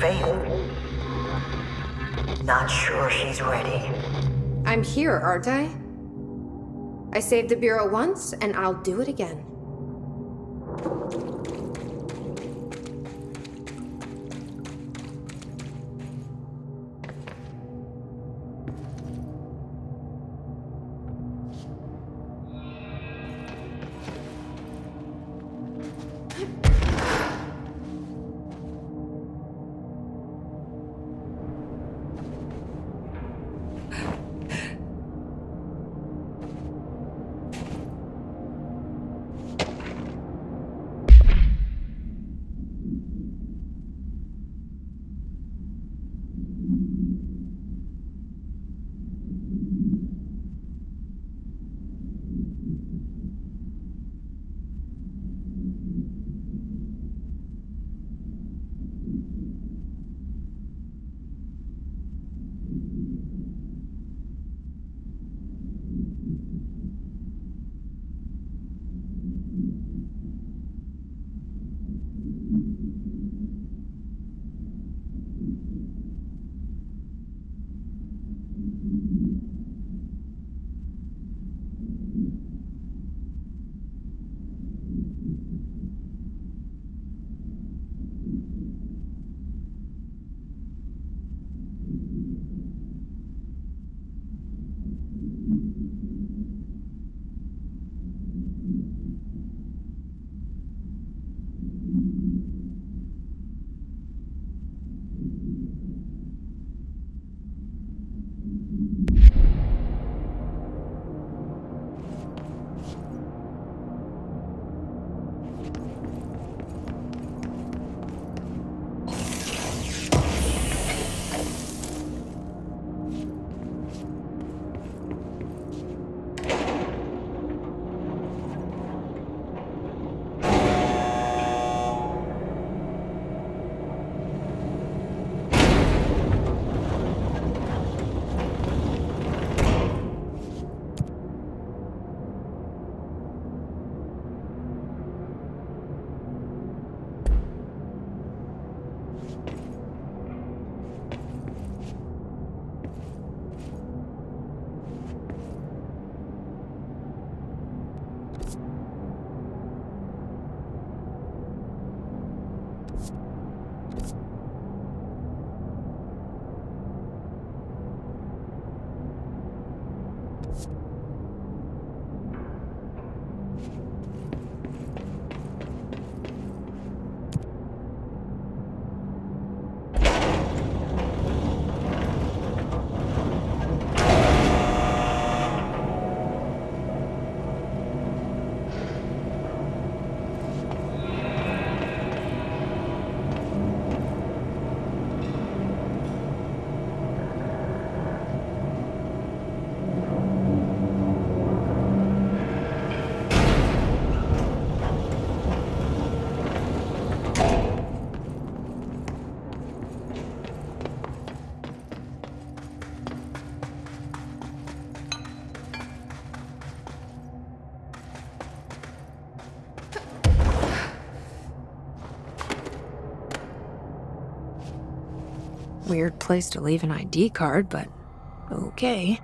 Faith. Not sure she's ready. I'm here, aren't I? I saved the Bureau once, and I'll do it again. Weird place to leave an ID card, but okay.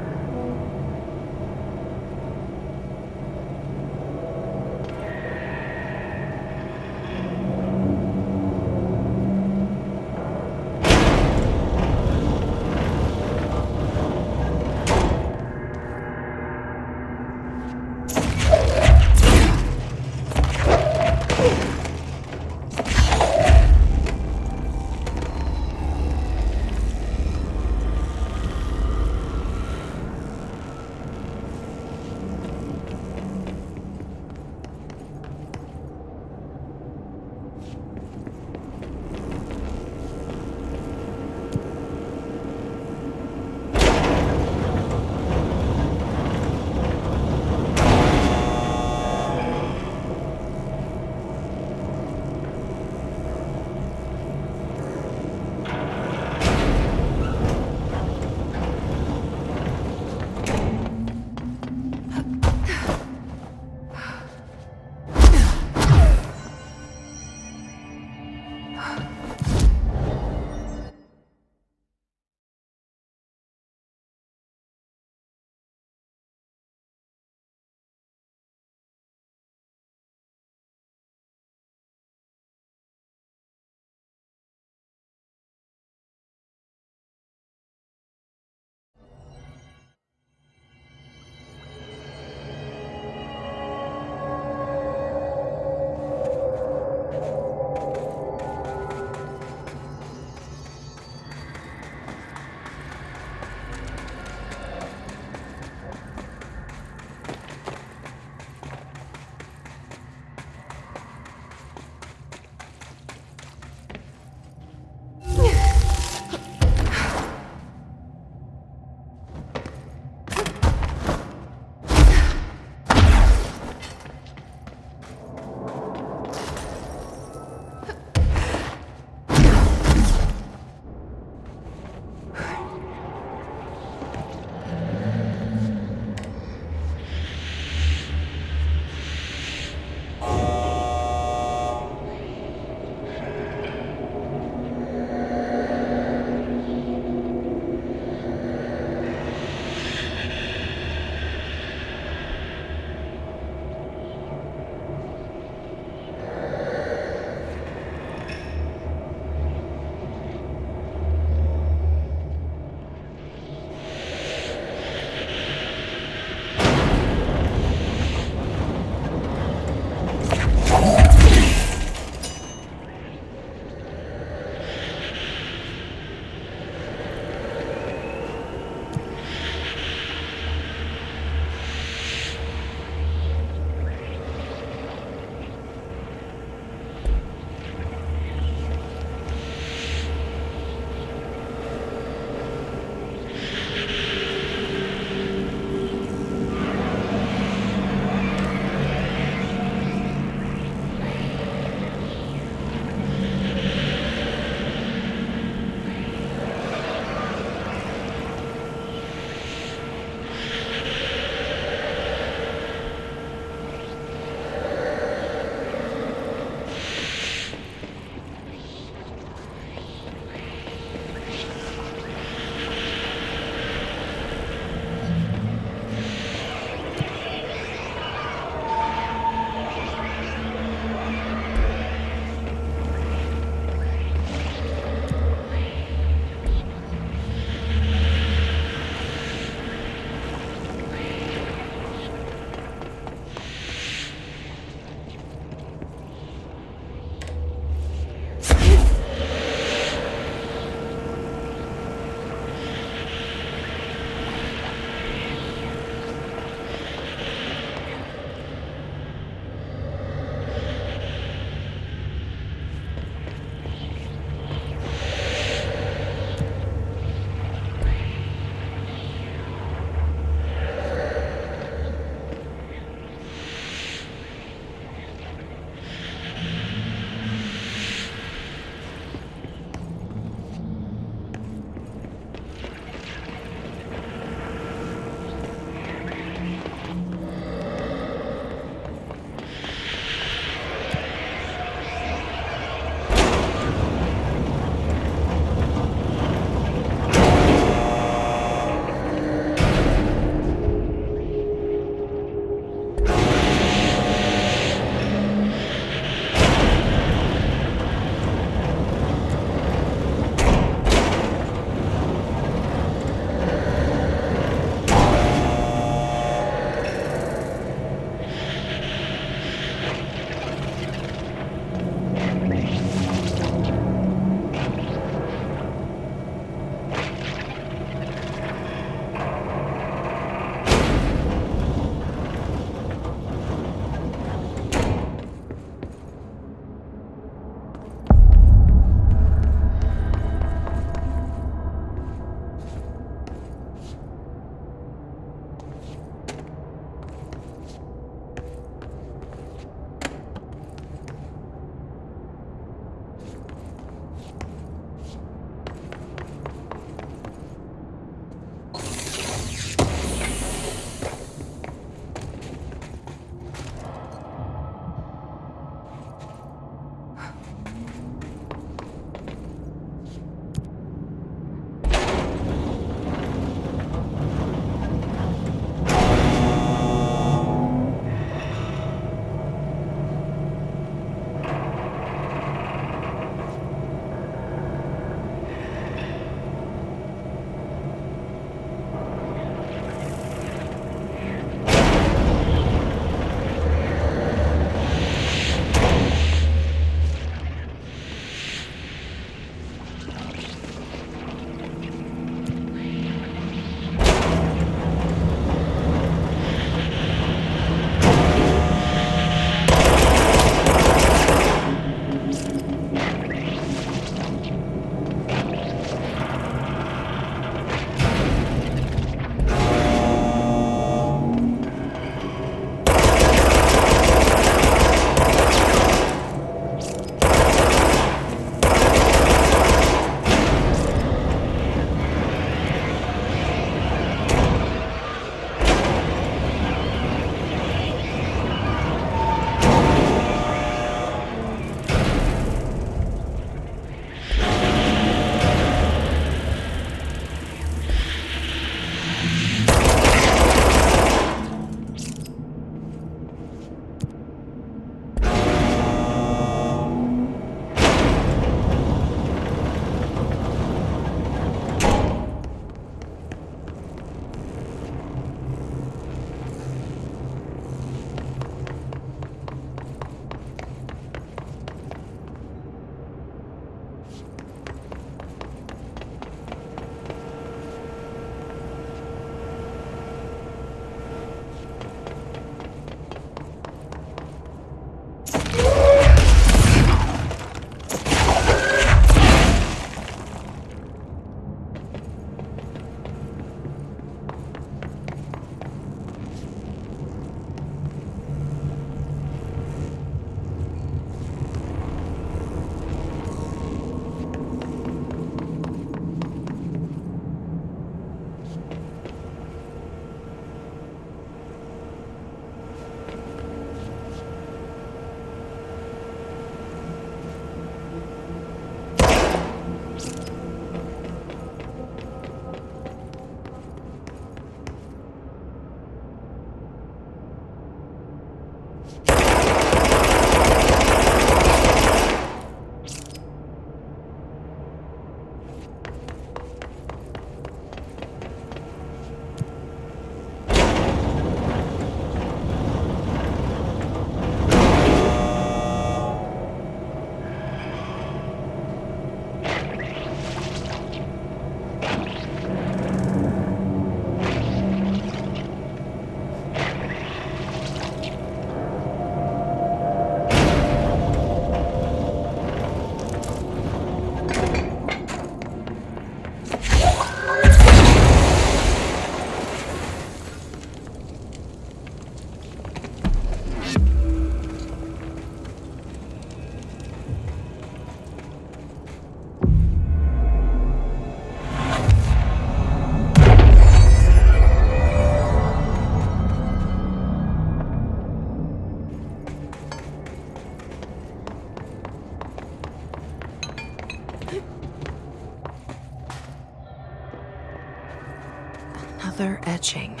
Another etching,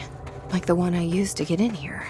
like the one I used to get in here.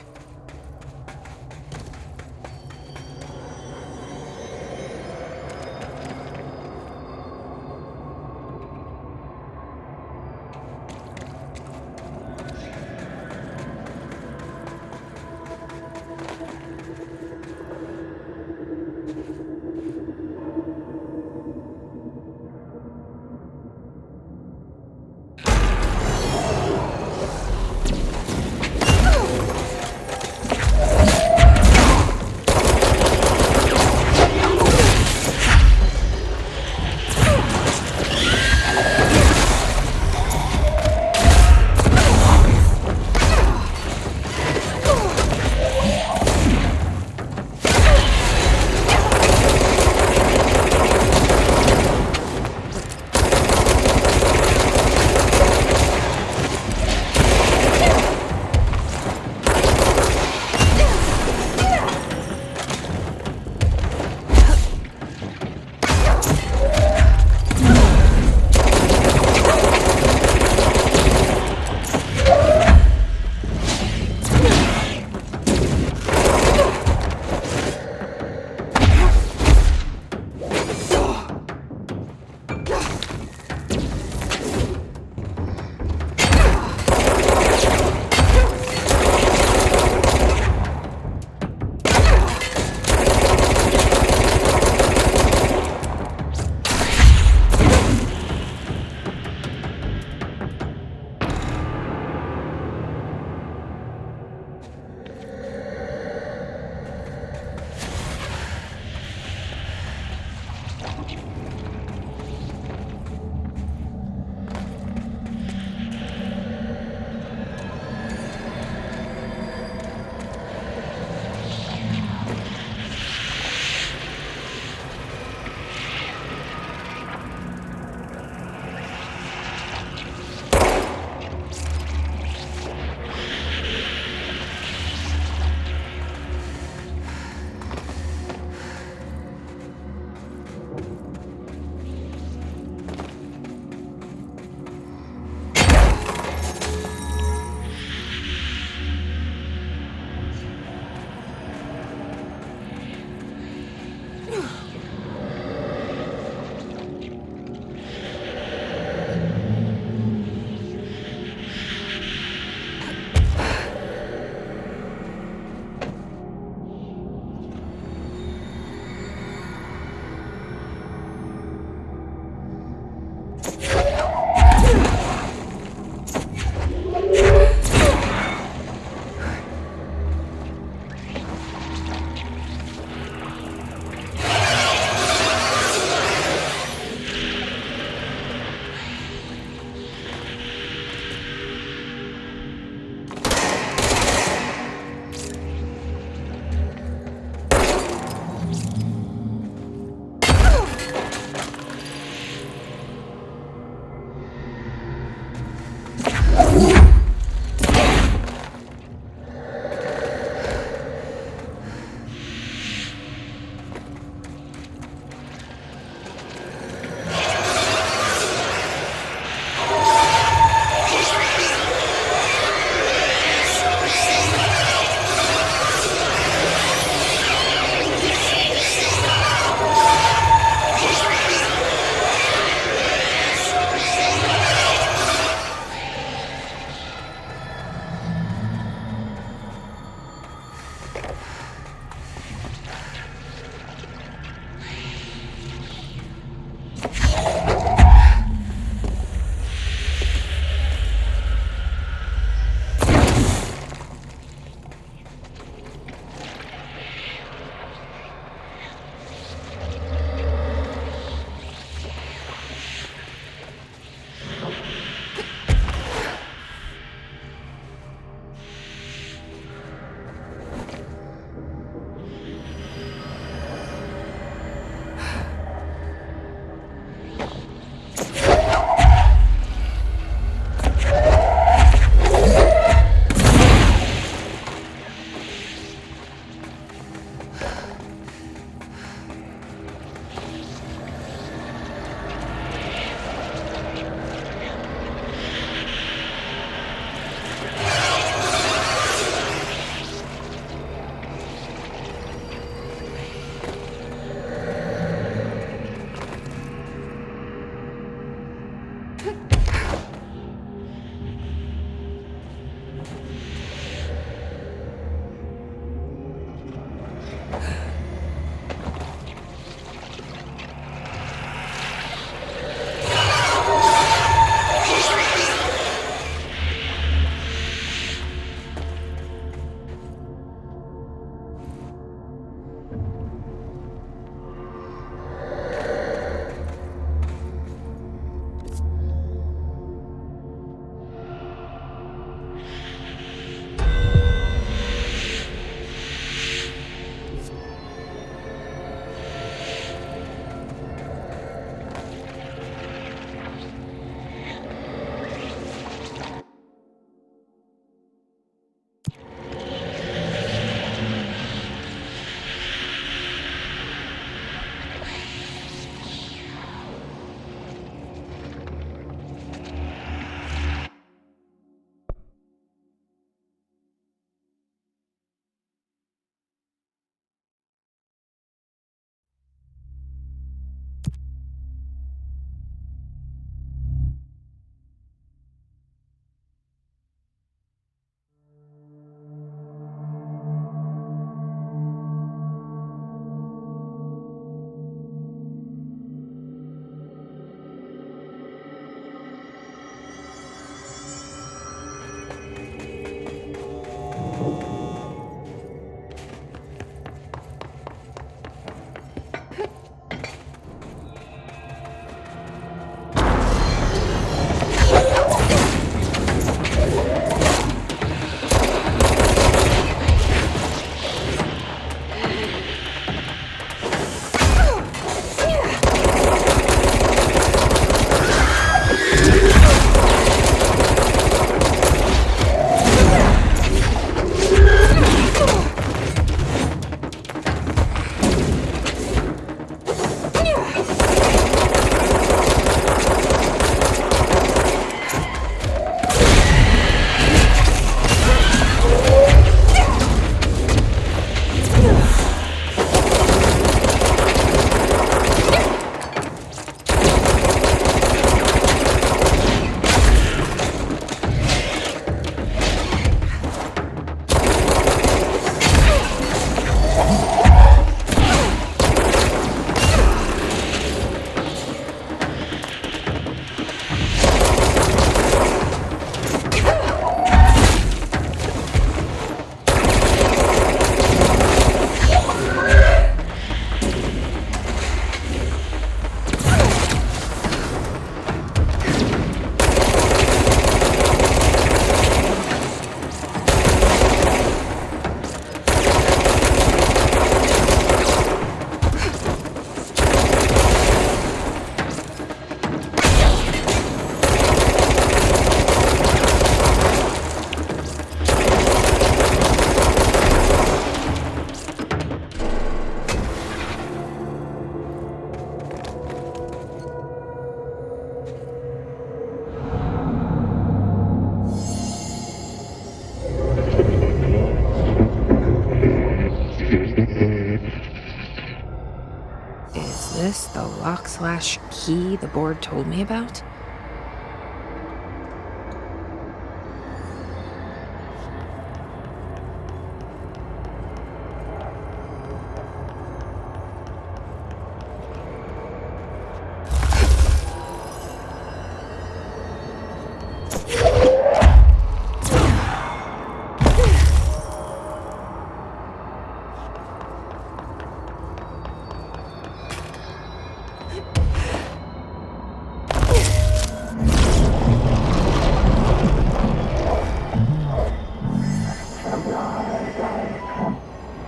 lock/key the board told me about?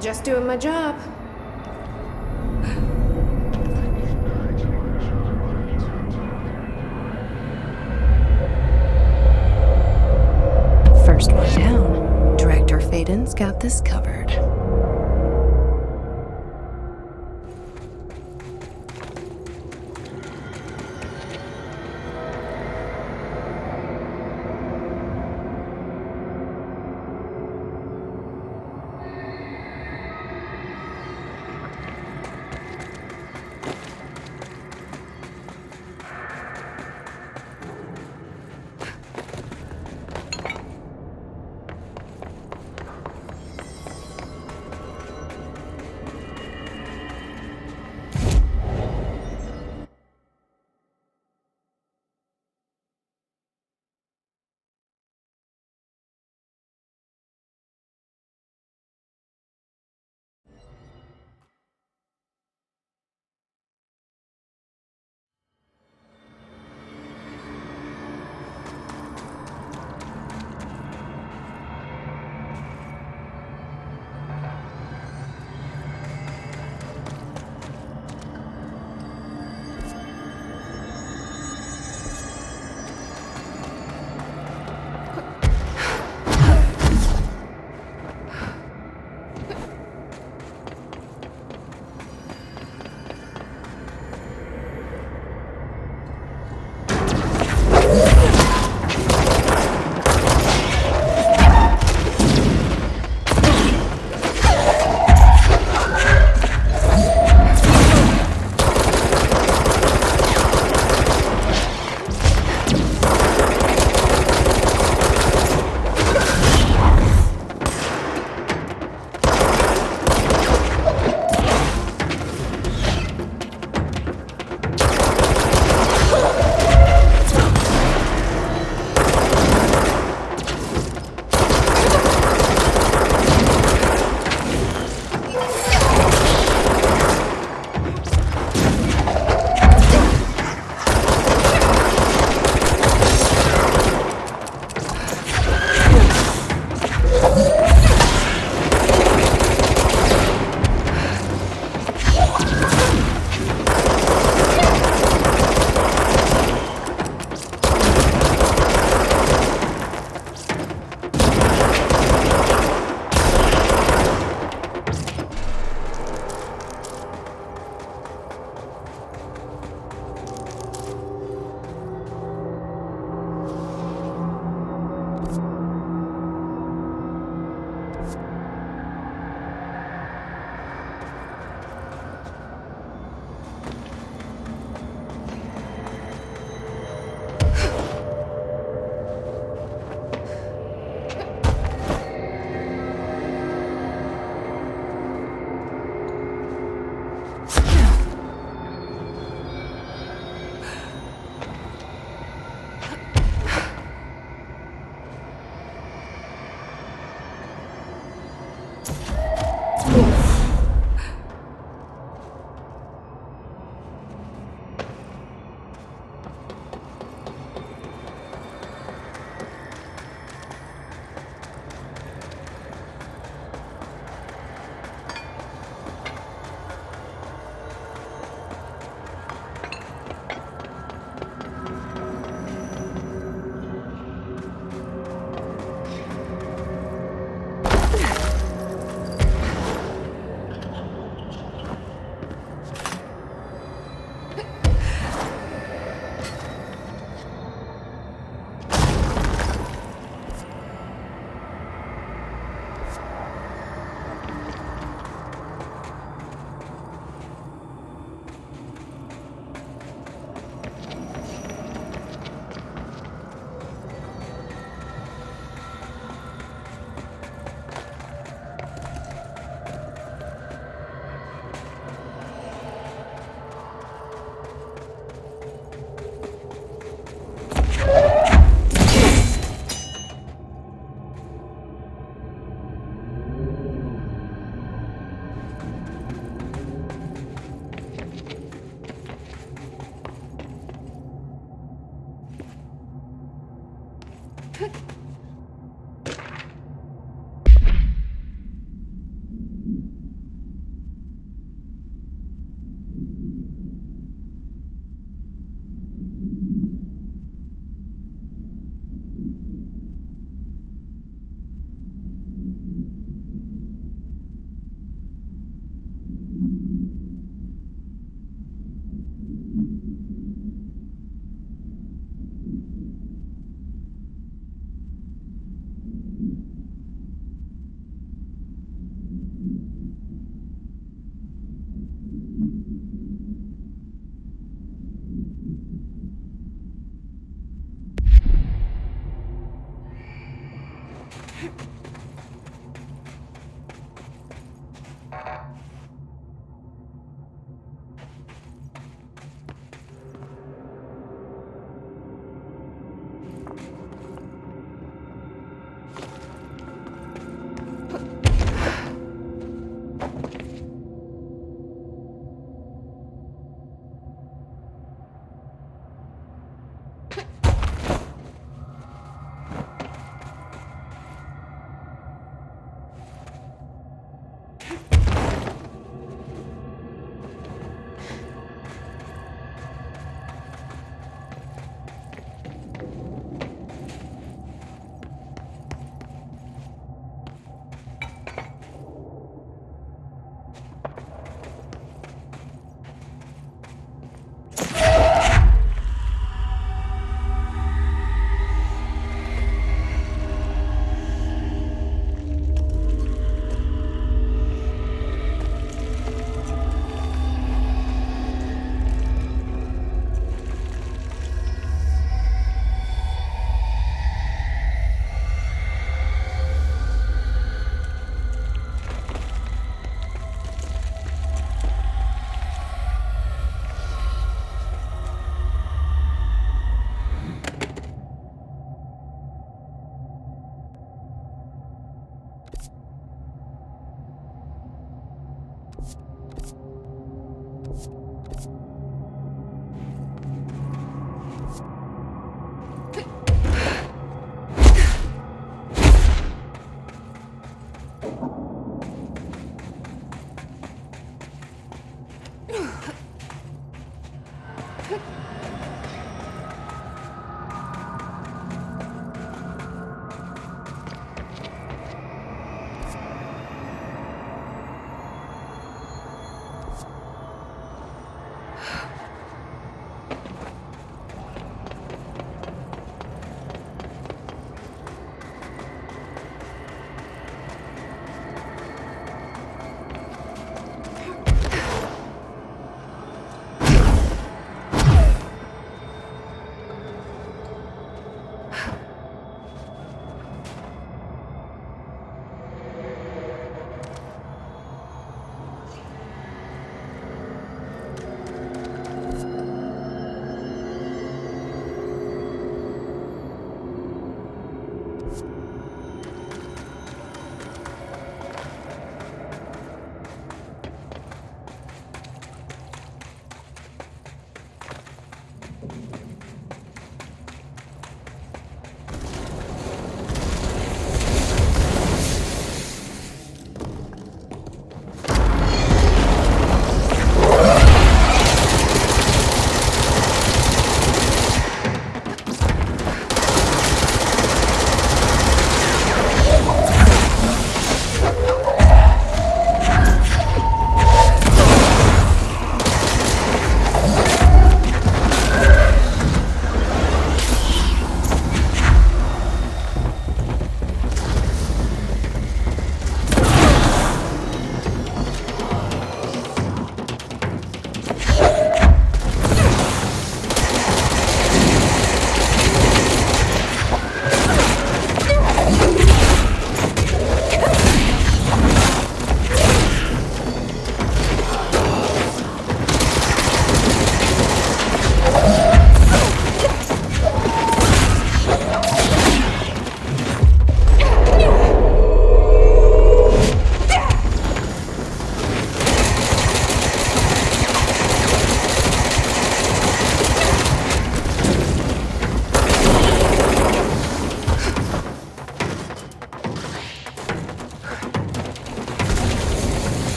Just doing my job. First one down. Director Faden's got this covered.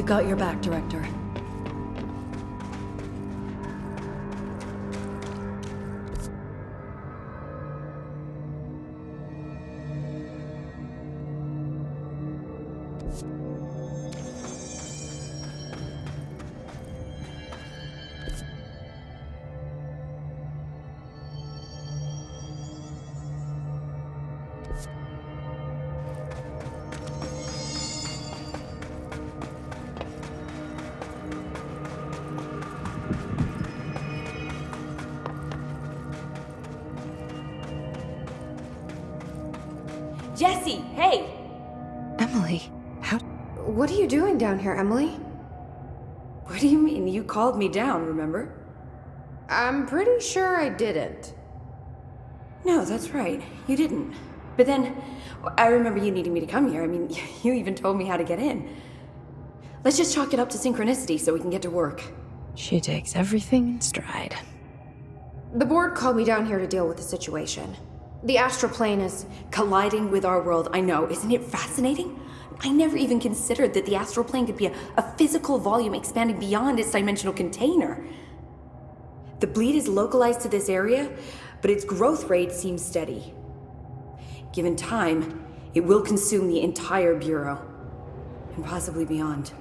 We've got your back, Director. Jesse, hey! Emily, what are you doing down here, Emily? What do you mean? You called me down, remember? I'm pretty sure I didn't. No, that's right. You didn't. But then, I remember you needing me to come here. I mean, you even told me how to get in. Let's just chalk it up to synchronicity so we can get to work. She takes everything in stride. The board called me down here to deal with the situation. The astral plane is colliding with our world, I know. Isn't it fascinating? I never even considered that the astral plane could be a physical volume expanding beyond its dimensional container. The bleed is localized to this area, but its growth rate seems steady. Given time, it will consume the entire Bureau, and possibly beyond.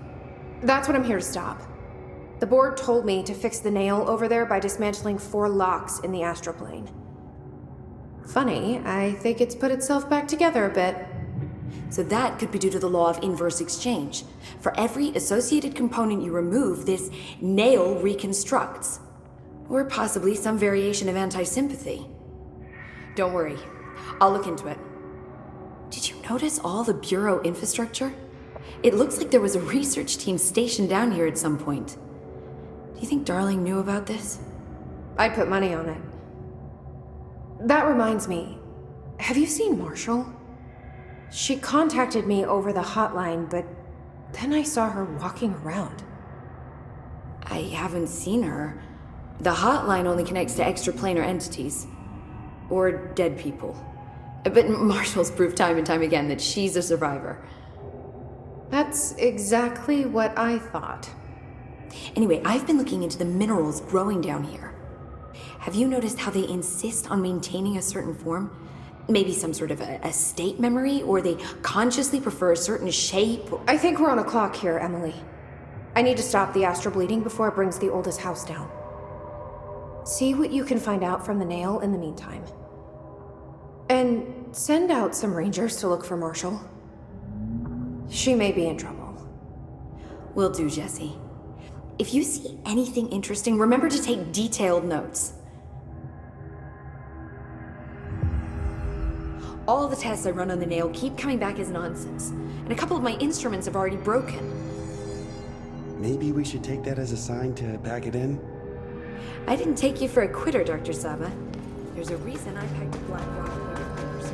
That's what I'm here to stop. The board told me to fix the nail over there by dismantling 4 locks in the astral plane. Funny, I think it's put itself back together a bit. So that could be due to the law of inverse exchange. For every associated component you remove, this nail reconstructs. Or possibly some variation of anti-sympathy. Don't worry, I'll look into it. Did you notice all the Bureau infrastructure? It looks like there was a research team stationed down here at some point. Do you think Darling knew about this? I'd put money on it. That reminds me, have you seen Marshall? She contacted me over the hotline, but then I saw her walking around. I haven't seen her. The hotline only connects to extraplanar entities. Or dead people. But Marshall's proved time and time again that she's a survivor. That's exactly what I thought. Anyway, I've been looking into the minerals growing down here. Have you noticed how they insist on maintaining a certain form? Maybe some sort of a state memory, or they consciously prefer a certain shape? I think we're on a clock here, Emily. I need to stop the astral bleeding before it brings the oldest house down. See what you can find out from the nail in the meantime. And send out some rangers to look for Marshall. She may be in trouble. Will do, Jesse. If you see anything interesting, remember to take detailed notes. All the tests I run on the nail keep coming back as nonsense, and a couple of my instruments have already broken. Maybe we should take that as a sign to pack it in? I didn't take you for a quitter, Dr. Saba. There's a reason I packed a black rock plated purse.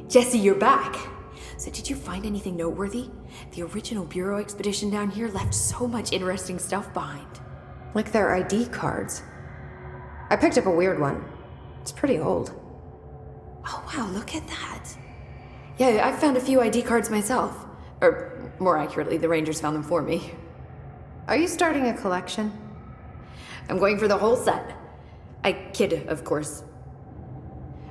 Jesse, you're back! So did you find anything noteworthy? The original Bureau expedition down here left so much interesting stuff behind. Like their ID cards. I picked up a weird one. It's pretty old. Oh wow, look at that. Yeah, I found a few ID cards myself. Or, more accurately, the Rangers found them for me. Are you starting a collection? I'm going for the whole set. I kid, of course.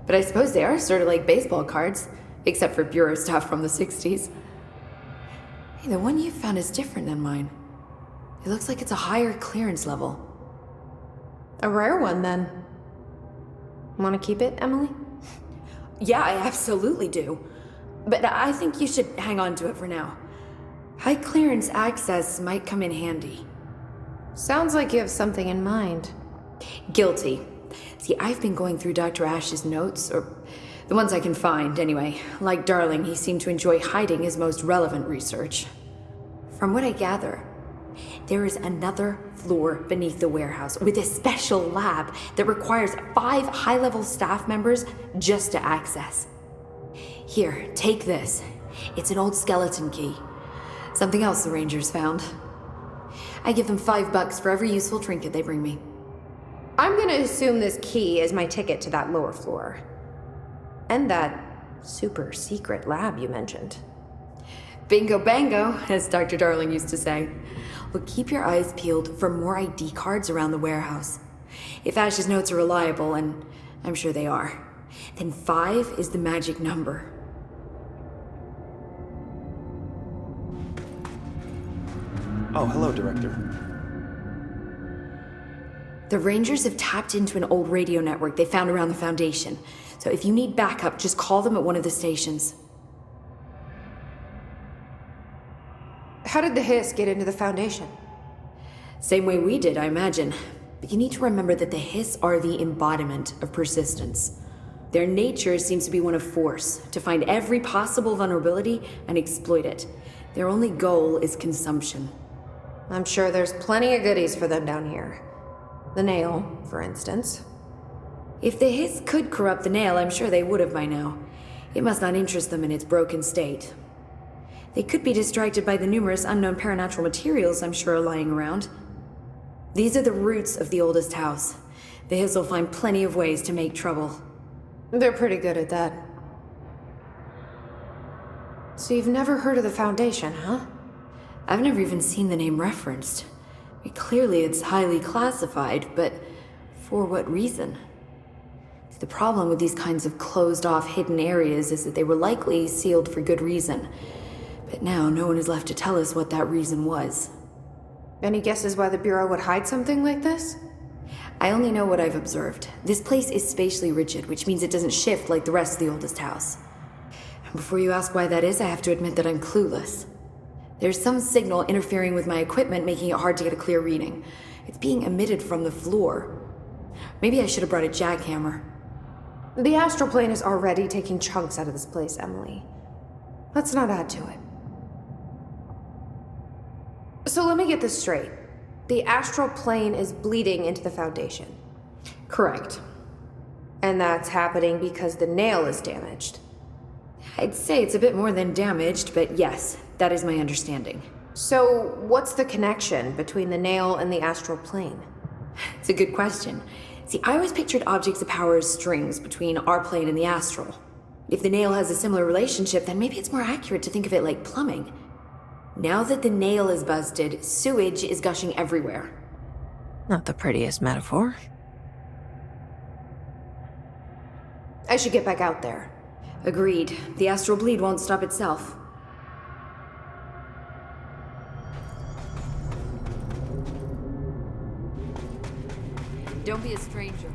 But I suppose they are sort of like baseball cards, except for Bureau stuff from the 60s. Hey, the one you found is different than mine. It looks like it's a higher clearance level. A rare one, then. Want to keep it, Emily? Yeah, I absolutely do. But I think you should hang on to it for now. High clearance access might come in handy. Sounds like you have something in mind. Guilty. See, I've been going through Dr. Ash's notes, or the ones I can find, anyway. Like Darling, he seemed to enjoy hiding his most relevant research. From what I gather, there is another floor beneath the warehouse with a special lab that requires 5 high-level staff members just to access. Here, take this. It's an old skeleton key. Something else the Rangers found. I give them $5 for every useful trinket they bring me. I'm gonna assume this key is my ticket to that lower floor. And that super secret lab you mentioned. Bingo bango, as Dr. Darling used to say. But keep your eyes peeled for more ID cards around the warehouse. If Ash's notes are reliable, and I'm sure they are, then 5 is the magic number. Oh, hello, Director. The Rangers have tapped into an old radio network they found around the Foundation. So if you need backup, just call them at one of the stations. How did the Hiss get into the Foundation? Same way we did, I imagine. But you need to remember that the Hiss are the embodiment of persistence. Their nature seems to be one of force, to find every possible vulnerability and exploit it. Their only goal is consumption. I'm sure there's plenty of goodies for them down here. The nail, for instance. If the Hiss could corrupt the nail, I'm sure they would have by now. It must not interest them in its broken state. They could be distracted by the numerous unknown paranatural materials I'm sure are lying around. These are the roots of the oldest house. The Hiss will find plenty of ways to make trouble. They're pretty good at that. So you've never heard of the Foundation, huh? I've never even seen the name referenced. Clearly it's highly classified, but for what reason? The problem with these kinds of closed-off hidden areas is that they were likely sealed for good reason. But now no one is left to tell us what that reason was. Any guesses why the Bureau would hide something like this? I only know what I've observed. This place is spatially rigid, which means it doesn't shift like the rest of the oldest house. And before you ask why that is, I have to admit that I'm clueless. There's some signal interfering with my equipment, making it hard to get a clear reading. It's being emitted from the floor. Maybe I should have brought a jackhammer. The astral plane is already taking chunks out of this place, Emily. Let's not add to it. So let me get this straight. The astral plane is bleeding into the Foundation. Correct. And that's happening because the nail is damaged. I'd say it's a bit more than damaged, but yes, that is my understanding. So what's the connection between the nail and the astral plane? It's a good question. See, I always pictured objects of power as strings between our plane and the astral. If the nail has a similar relationship, then maybe it's more accurate to think of it like plumbing. Now that the nail is busted, sewage is gushing everywhere. Not the prettiest metaphor. I should get back out there. Agreed. The astral bleed won't stop itself. Don't be a stranger.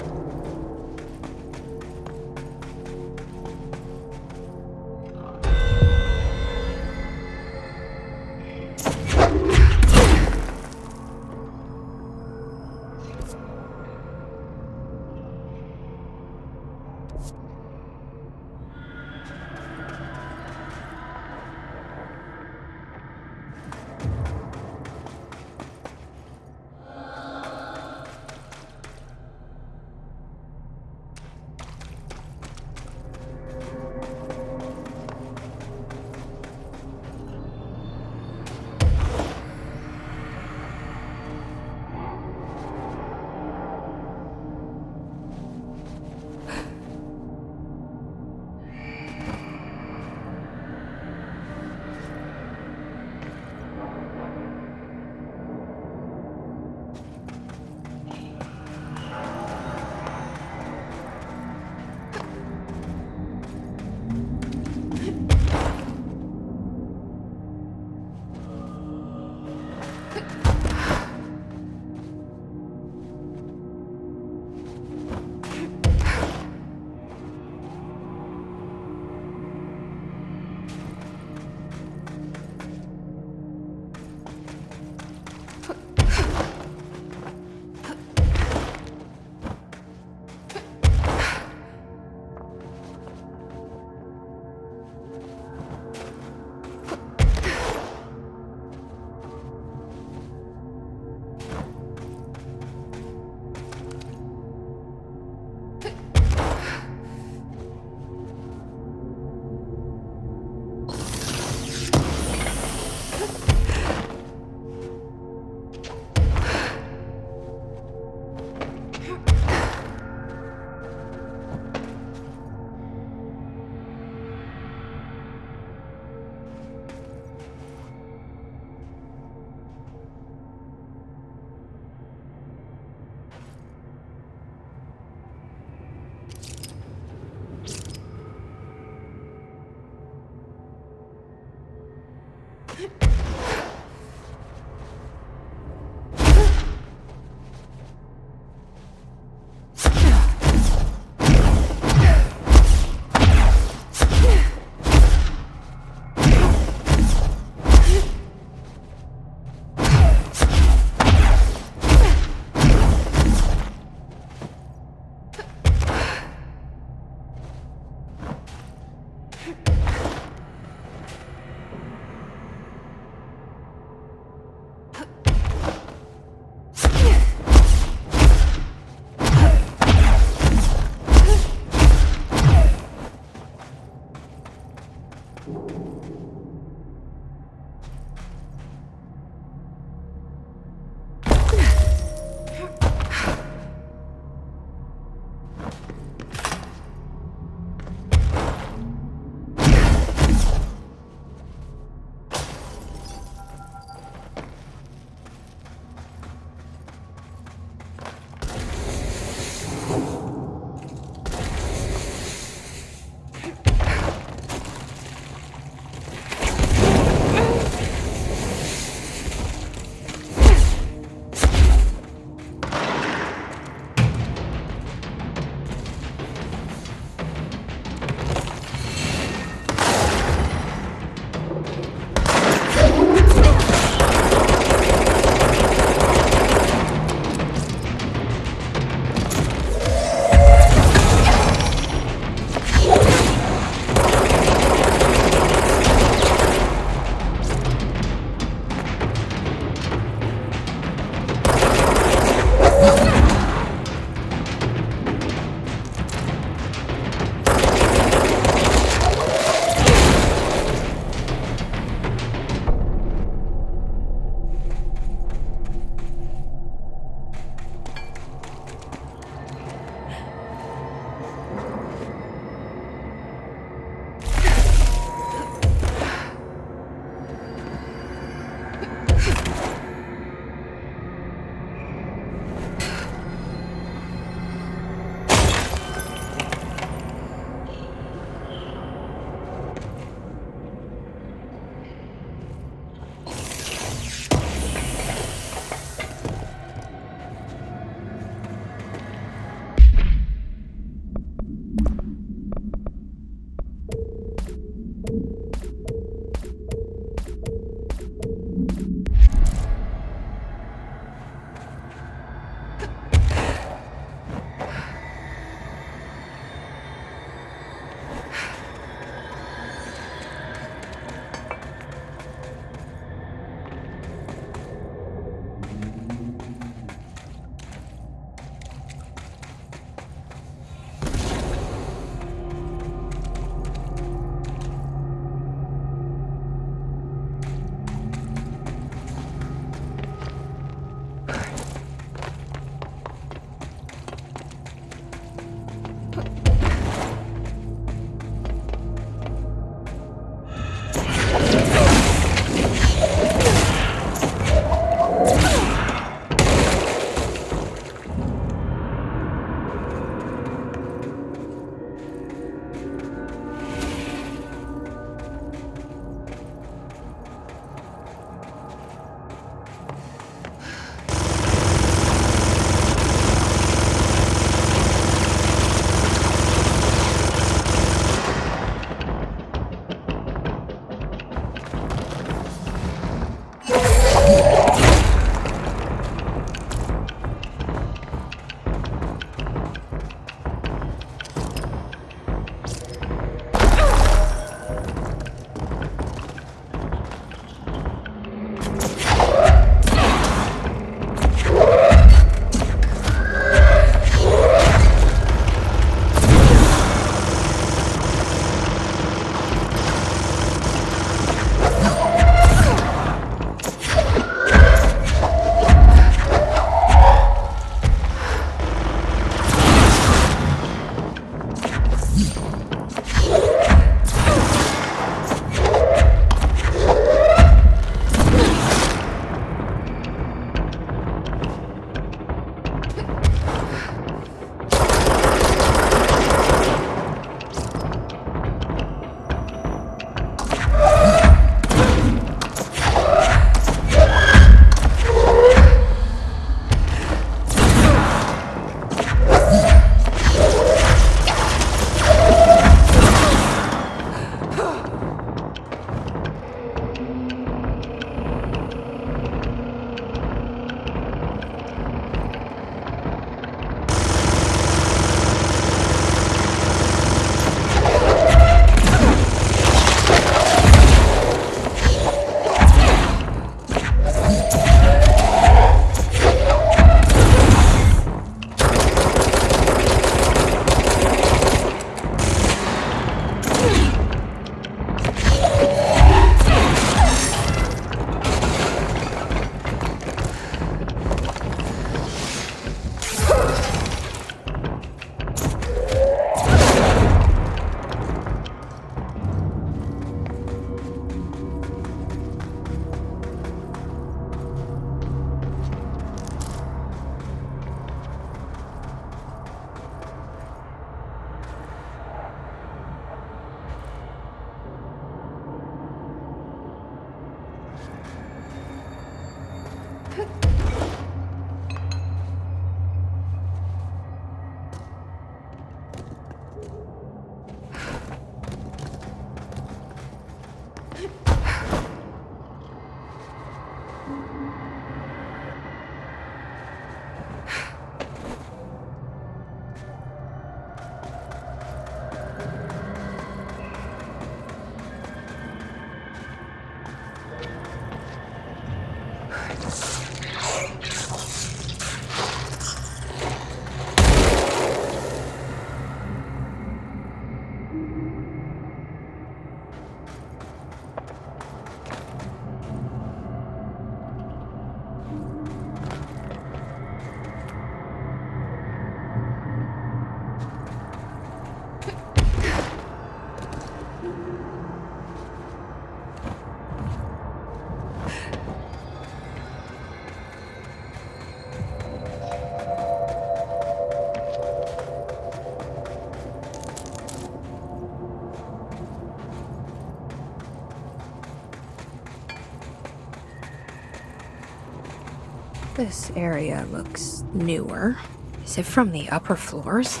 This area looks newer. Is it from the upper floors?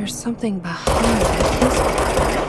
There's something behind that history.